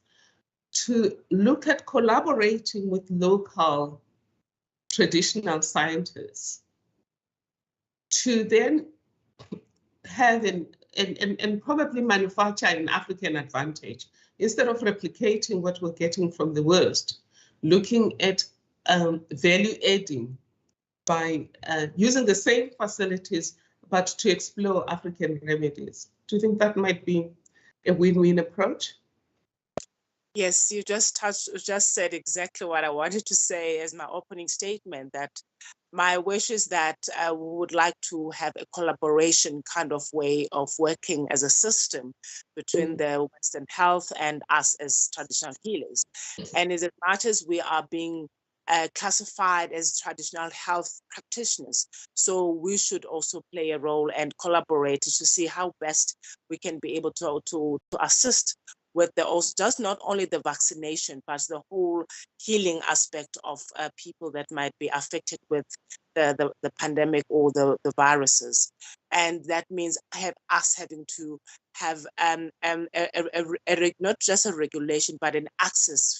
to look at collaborating with local traditional scientists to then have and probably manufacture an African advantage instead of replicating what we're getting from the West, looking at value adding by using the same facilities, but to explore African remedies? Do you think that might be a win-win approach? Yes, you just said exactly what I wanted to say as my opening statement, that my wish is that we would like to have a collaboration kind of way of working as a system between the Western health and us as traditional healers. And as much as we are being classified as traditional health practitioners, so we should also play a role and collaborate to see how best we can be able to assist with just not only the vaccination, but the whole healing aspect of people that might be affected with the pandemic or the viruses. And that means us having to have not just a regulation, but an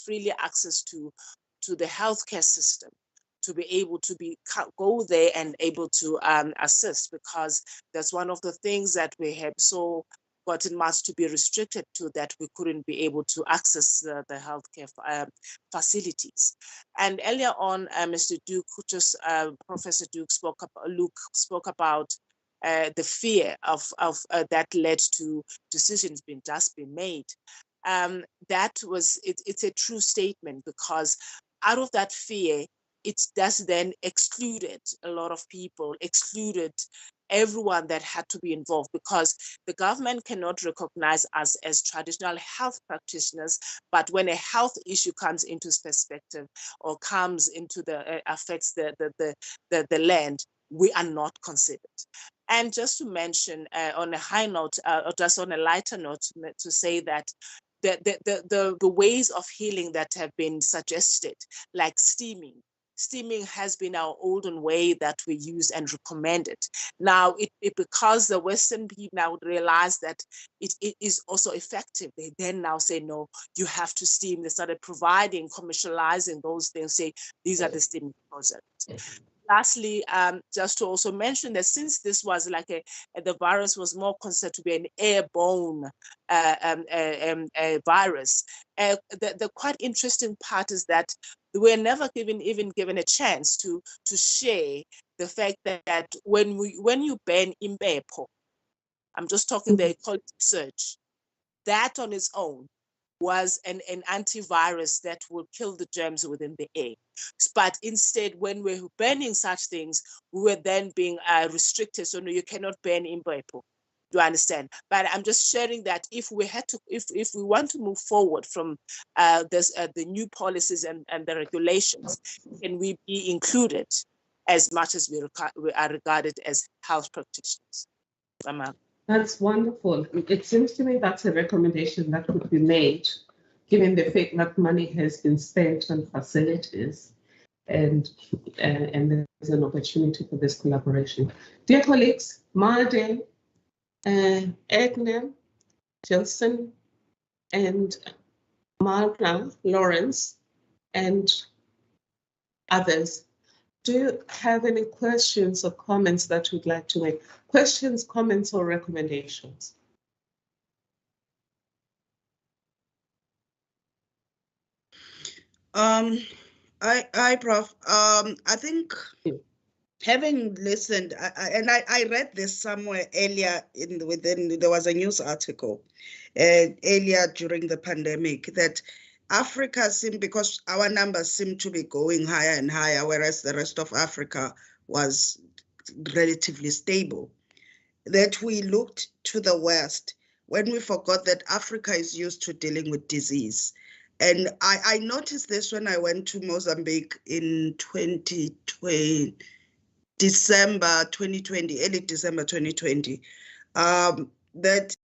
freely access to the healthcare system, to be able to go there and able to assist, because that's one of the things that we have gotten much to be restricted to, that we couldn't be able to access the healthcare facilities. And earlier on, Mr. Duke, Professor Duke Luke spoke about the fear of that led to decisions being made. It's a true statement, because out of that fear, it does then excluded a lot of people, excluded everyone that had to be involved, because the government cannot recognize us as traditional health practitioners. But when a health issue comes into perspective or comes into affects the land, we are not considered. And just to mention on a high note, or just on a lighter note, to say that the ways of healing that have been suggested, like steaming has been our olden way that we use and recommend it. Now, because the Western people now realize that it is also effective, they then now say, no, you have to steam. They started commercializing those things, say, these are the steaming products. Lastly, just to also mention that since this was the virus was more considered to be an airborne virus, the quite interesting part is that we were never even given a chance to share the fact that when you ban imbepo, I'm just talking the ecology search, that on its own was an antivirus that will kill the germs within the air. But instead, when we're banning such things, we were then being restricted. So no, you cannot ban imbepo. Do you understand? But I'm just sharing that if we want to move forward from the new policies and the regulations, can we be included as much as we are regarded as health practitioners? That's wonderful. It seems to me that's a recommendation that could be made, given the fact that money has been spent on facilities, and there's an opportunity for this collaboration. Dear colleagues, Marden, Edna, Jilson, and Marla, Lawrence, and others, Do you have any questions or comments that you'd like to make? Questions, comments, or recommendations? Prof. I think having listened, I read this somewhere earlier there was a news article earlier during the pandemic that Africa because our numbers seem to be going higher and higher, whereas the rest of Africa was relatively stable, that we looked to the West when we forgot that Africa is used to dealing with disease. And I noticed this when I went to Mozambique in 2020. December 2020, early December 2020, that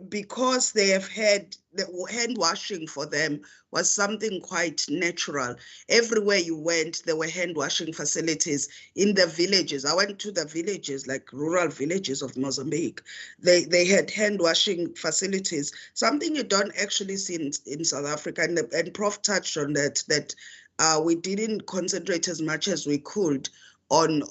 because they have had the hand washing for them was something quite natural. Everywhere you went, there were hand washing facilities in the villages. I went to the villages, like rural villages of Mozambique. They had hand washing facilities, something you don't actually see in South Africa. And Prof touched on that we didn't concentrate as much as we could on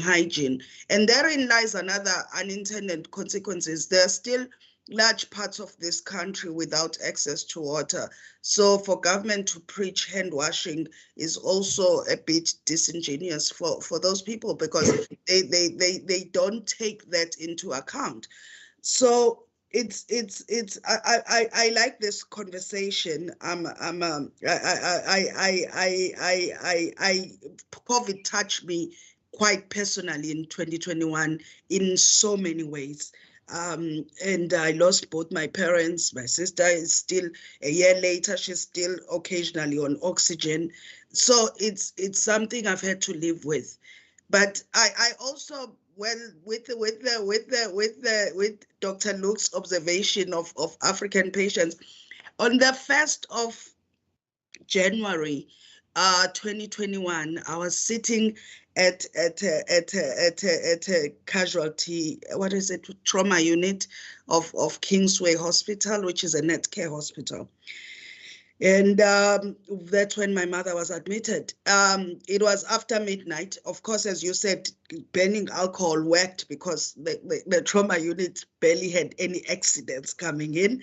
hygiene. And therein lies another unintended consequences. There are still large parts of this country without access to water. So for government to preach hand washing is also a bit disingenuous for those people, because they don't take that into account. So I like this conversation. COVID touched me quite personally in 2021 in so many ways. And I lost both my parents. My sister is still, a year later, she's still occasionally on oxygen. So it's something I've had to live with. But I also, well, with Dr. Luke's observation of African patients, on the 1st of January 2021, I was sitting at a casualty, what is it, trauma unit of Kingsway Hospital, which is a net care hospital. And that's when my mother was admitted. It was after midnight. Of course, as you said, banning alcohol worked because the trauma unit barely had any accidents coming in.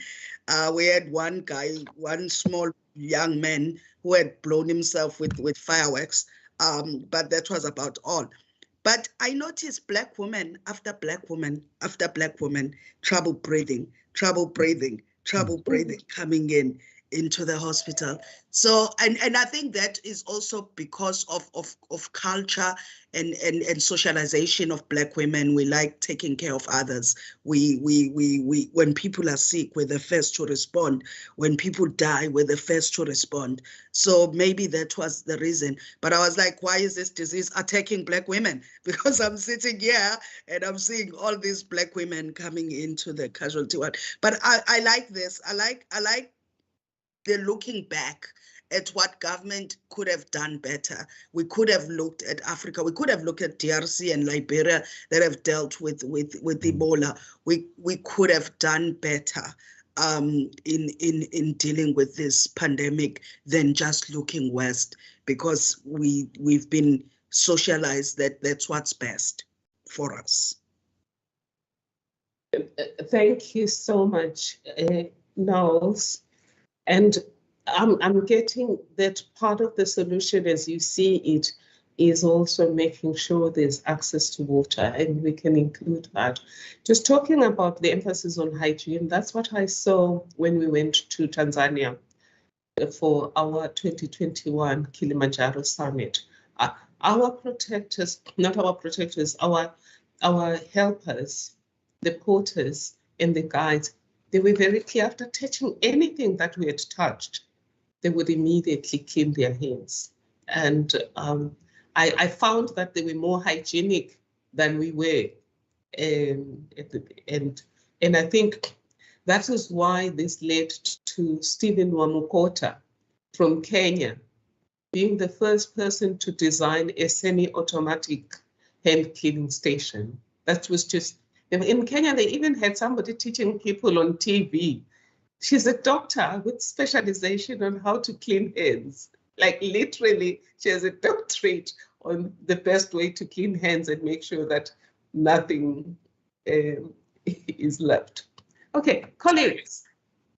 We had one guy, one small young man who had blown himself with fireworks, but that was about all. But I noticed Black woman after Black woman after Black woman, trouble breathing coming into the hospital. So, and I think that is also because of culture and socialization of Black women. We like taking care of others. We when people are sick, we're the first to respond. When people die, we're the first to respond. So maybe that was the reason. But I was like, why is this disease attacking Black women? Because I'm sitting here and I'm seeing all these Black women coming into the casualty ward. But I like this. I like the looking back at what government could have done better. We could have looked at Africa. We could have looked at DRC and Liberia that have dealt with Ebola. We could have done better in dealing with this pandemic than just looking west, because we've been socialized that that's what's best for us. Thank you so much, Niles. And I'm getting that part of the solution, as you see it, is also making sure there's access to water, and we can include that. Just talking about the emphasis on hygiene, that's what I saw when we went to Tanzania for our 2021 Kilimanjaro Summit. Our protectors, not our protectors, our helpers, the porters and the guides, they were very clear. After touching anything that we had touched, they would immediately clean their hands. And I found that they were more hygienic than we were. And I think that is why this led to Stephen Wamukota from Kenya being the first person to design a semi-automatic hand cleaning station. That was just, in Kenya, they even had somebody teaching people on TV. She's a doctor with specialization on how to clean hands. Like literally, she has a doctorate on the best way to clean hands and make sure that nothing is left. Okay, colleagues,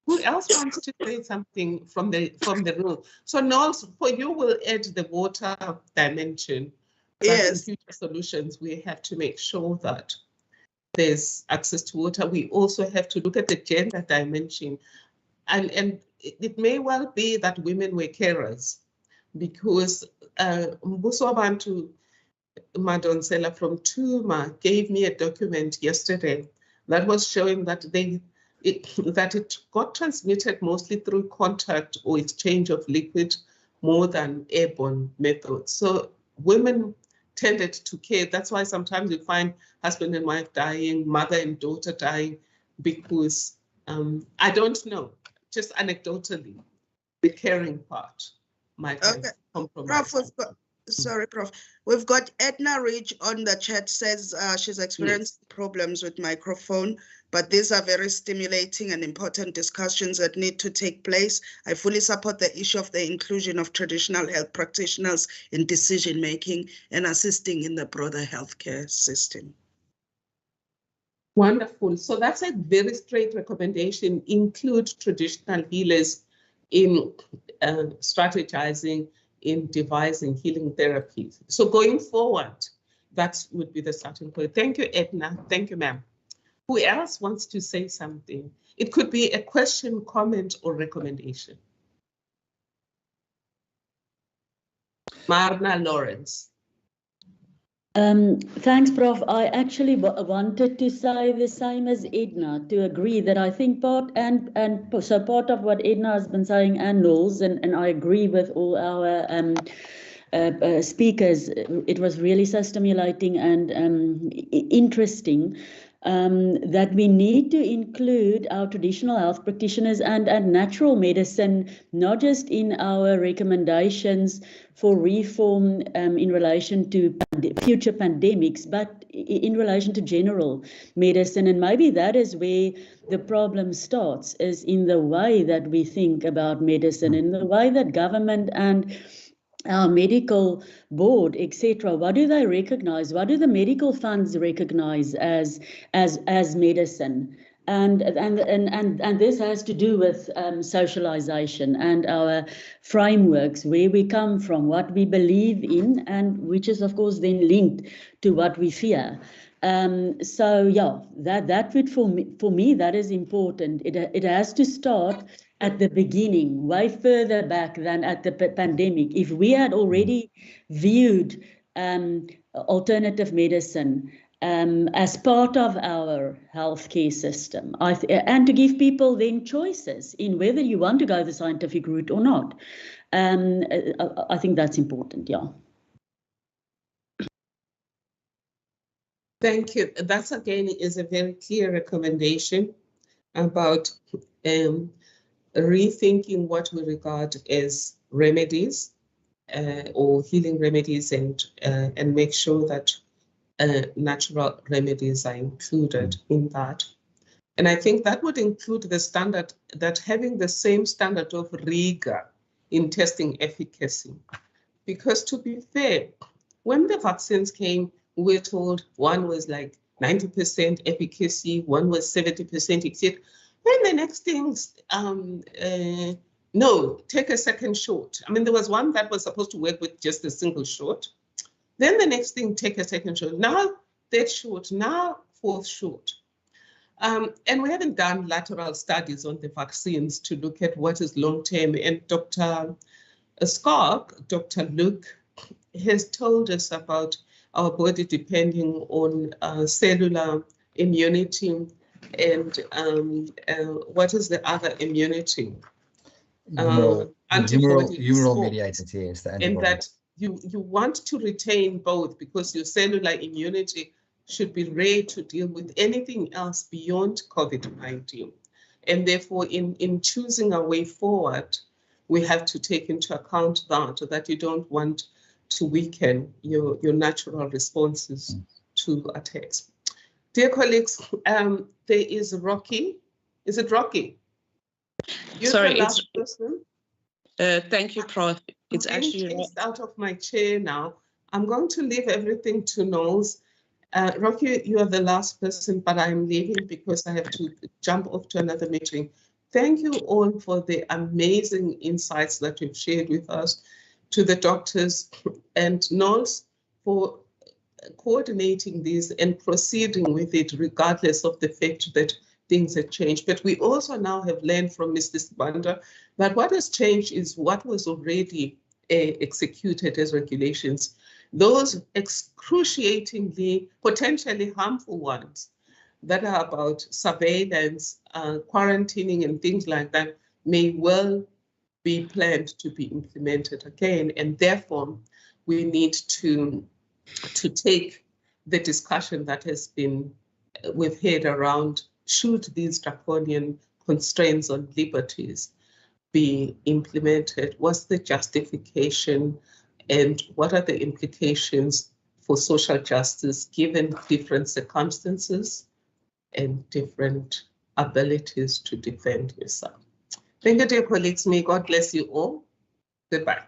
who else wants to say something from the room? So Knowles, for you, will add the water dimension. But in Yes. future solutions, we have to make sure that there's access to water. We also have to look at the gender dimension. And it may well be that women were carers, because Mbuso Bantu Madonsela from Tuma gave me a document yesterday that was showing that it got transmitted mostly through contact or exchange of liquid more than airborne methods. So women tended to care. That's why sometimes you find husband and wife dying, mother and daughter dying, because I don't know, just anecdotally, the caring part might have compromised. Prof, sorry, Prof. We've got Edna Ridge on the chat, says she's experienced problems with microphone, but these are very stimulating and important discussions that need to take place. I fully support the issue of the inclusion of traditional health practitioners in decision-making and assisting in the broader healthcare system. Wonderful. So that's a very straight recommendation. Include traditional healers in strategizing, in devising healing therapies. So going forward, that would be the starting point. Thank you, Edna. Thank you, ma'am. Who else wants to say something? It could be a question, comment, or recommendation. Marna Lawrence. Thanks, Prof. I actually wanted to say the same as Edna, to agree that I think part of what Edna has been saying, and Knowles, and I agree with all our speakers. It was really so stimulating and interesting. That we need to include our traditional health practitioners and natural medicine, not just in our recommendations for reform in relation to future pandemics, but in relation to general medicine. And maybe that is where the problem starts, is in the way that we think about medicine, in the way that government and our medical board, etc., what do they recognize? What do the medical funds recognize as medicine? And this has to do with socialization and our frameworks, where we come from, what we believe in, and which is of course then linked to what we fear. So yeah, that would for me that is important. It has to start at the beginning, way further back than at the pandemic. If we had already viewed alternative medicine as part of our healthcare system, and to give people then choices in whether you want to go the scientific route or not, I think that's important, yeah. Thank you. That again is a very clear recommendation about rethinking what we regard as remedies or healing remedies, and make sure that natural remedies are included in that. And I think that would include the standard, that having the same standard of rigor in testing efficacy. Because to be fair, when the vaccines came, we were told one was like 90% efficacy, one was 70%, etc. Then the next thing, no, take a second shot. I mean, there was one that was supposed to work with just a single shot. Then the next thing, take a second shot. Now third shot, now fourth shot. And we haven't done lateral studies on the vaccines to look at what is long-term. And Dr. Scott, Dr. Luke, has told us about our body depending on cellular immunity and what is the other immunity? Humoral mediated, yes. And that you want to retain both, because your cellular immunity should be ready to deal with anything else beyond COVID-19. And therefore, in choosing a way forward, we have to take into account that you don't want to weaken your natural responses to attacks. Dear colleagues, there is Rocky. Is it Rocky? Sorry, Thank you, Prof. It's I'm being actually chased out of my chair now. I'm going to leave everything to Knowles. Rocky, you are the last person, but I'm leaving because I have to jump off to another meeting. Thank you all for the amazing insights that you've shared with us, to the doctors and Knowles for coordinating this and proceeding with it regardless of the fact that things have changed. But we also now have learned from Mr. Sibanda that what has changed is what was already executed as regulations. Those excruciatingly, potentially harmful ones that are about surveillance, quarantining and things like that may well be planned to be implemented again. And therefore, we need to take the discussion that has been we've had around should these draconian constraints on liberties be implemented? What's the justification and what are the implications for social justice given different circumstances and different abilities to defend yourself? Thank you, dear colleagues. May God bless you all. Goodbye.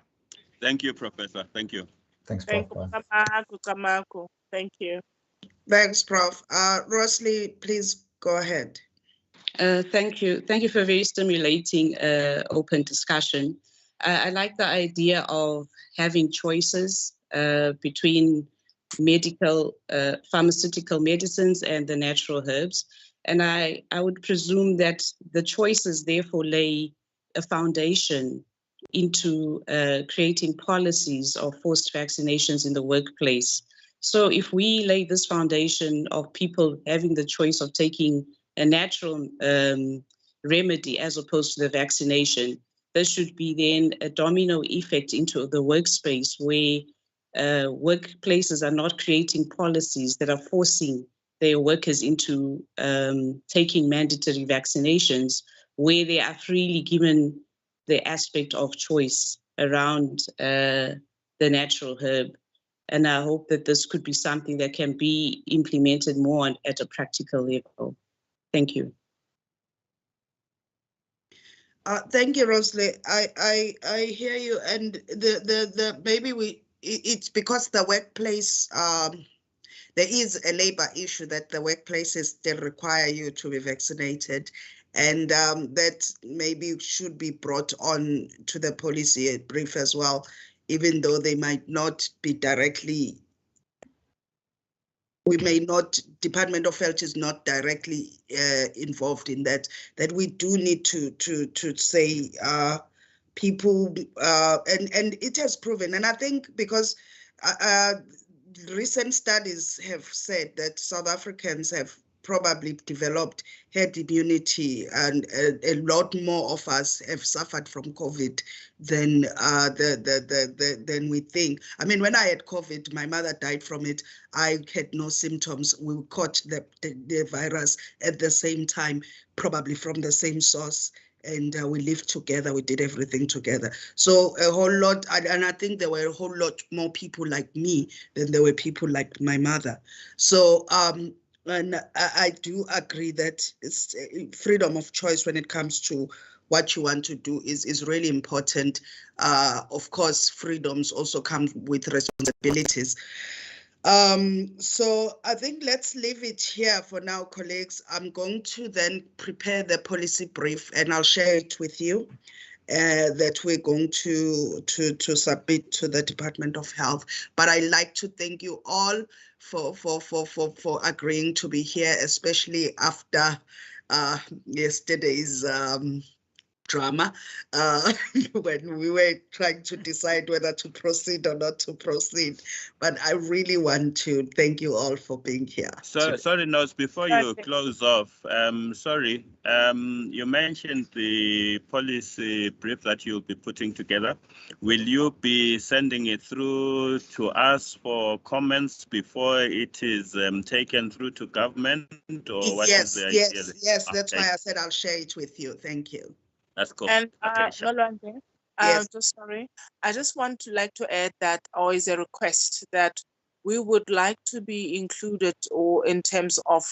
Thank you, Professor. Thank you. Thanks, Thank Prof. you, Kamako. Thank you. Thanks, Prof. Rosalie, please go ahead. Thank you. Thank you for a very stimulating open discussion. I like the idea of having choices between medical, pharmaceutical medicines and the natural herbs. And I would presume that the choices therefore lay a foundation into creating policies of forced vaccinations in the workplace. So if we lay this foundation of people having the choice of taking a natural remedy as opposed to the vaccination, there should be then a domino effect into the workspace where workplaces are not creating policies that are forcing their workers into taking mandatory vaccinations, where they are freely given the aspect of choice around the natural herb. And I hope that this could be something that can be implemented more at a practical level. Thank you. Thank you, Rosalie. I hear you, and the maybe it's because the workplace there is a labor issue that the workplaces still require you to be vaccinated, and that maybe should be brought on to the policy brief as well, even though they might not be directly. We may not, Department of Health is not directly involved in that we do need to say people, and it has proven, and I think because recent studies have said that South Africans have probably developed herd immunity, and a lot more of us have suffered from COVID than than we think. I mean, when I had COVID, my mother died from it. I had no symptoms. We caught the virus at the same time, probably from the same source. And we lived together, we did everything together. So a whole lot, and I think there were a whole lot more people like me than there were people like my mother. So, and I do agree that it's freedom of choice when it comes to what you want to do is really important. Of course, freedoms also come with responsibilities. So I think let's leave it here for now, colleagues. I'm going to then prepare the policy brief and I'll share it with you. That we're going to submit to the Department of Health. But I'd like to thank you all for agreeing to be here, especially after yesterday's drama when we were trying to decide whether to proceed or not to proceed. But I really want to thank you all for being here. So, sorry, Nose, before you close off, sorry, you mentioned the policy brief that you'll be putting together. Will you be sending it through to us for comments before it is taken through to government? Or what is the idea? Yes, that's why I said I'll share it with you. Thank you. That's cool. And okay, sure. Nolwande, Yes. just sorry, I just want to like to add that, or is a request that we would like to be included, or in terms of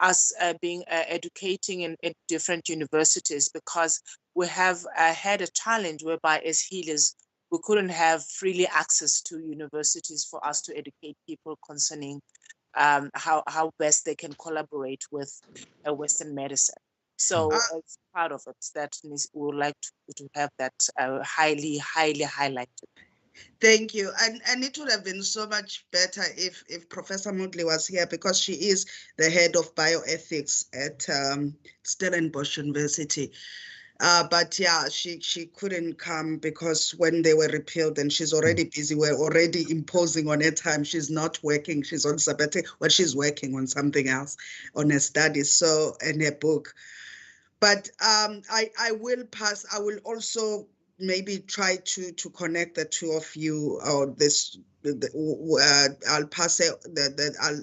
us being educating in different universities, because we have had a challenge whereby as healers, we couldn't have freely access to universities for us to educate people concerning how best they can collaborate with Western medicine. So as part of it, that we would like to have that highly highlighted. Thank you. And it would have been so much better if Professor Moodley was here, because she is the head of bioethics at Stellenbosch University. But yeah, she couldn't come because when they were repealed, and she's already busy, we're already imposing on her time. She's not working, she's on sabbatical. Well, she's working on something else, on her studies, so, and her book. But I will pass, I will also maybe try to connect the two of you, or this, I'll pass it,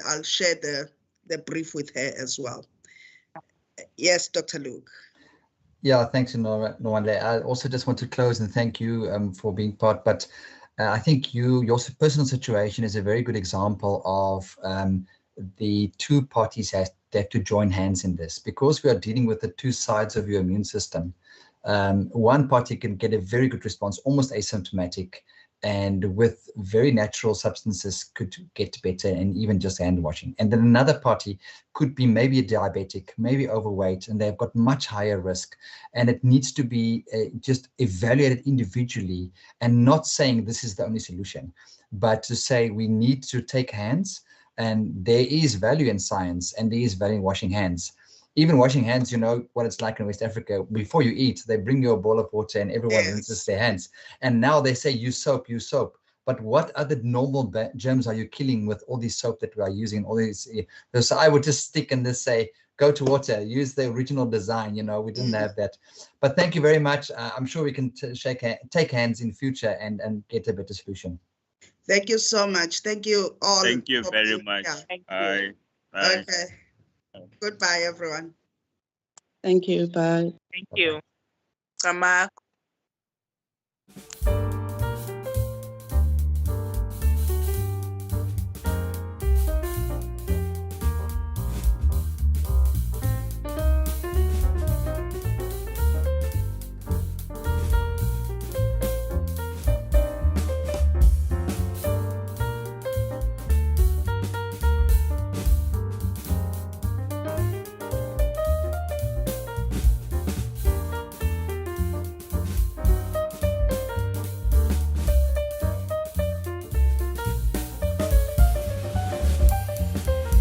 I'll share the brief with her as well. Yes, Dr. Luke. Yeah, thanks, Nwande. I also just want to close and thank you for being part. But I think your personal situation is a very good example of the two parties have to join hands in this, because we are dealing with the two sides of your immune system. One party can get a very good response, almost asymptomatic, and with very natural substances could get better, and even just hand washing. And then another party could be maybe a diabetic, maybe overweight, and they've got much higher risk. And it needs to be just evaluated individually, and not saying this is the only solution, but to say we need to take hands, and there is value in science, and there is value in washing hands. Even washing hands, you know what it's like in West Africa. Before you eat, they bring you a bowl of water and everyone rinses their hands. And now they say, use soap, use soap. But what other normal germs are you killing with all these soap that we are using? All these. So I would just stick in this, say, go to water, use the original design. You know, we didn't have that. But thank you very much. I'm sure we can take hands in future and get a better solution. Thank you so much. Thank you all. Thank you very much. Yeah. Thank you. Bye. Bye. Okay. Goodbye, everyone. Thank you. Bye. Thank you. Kamak.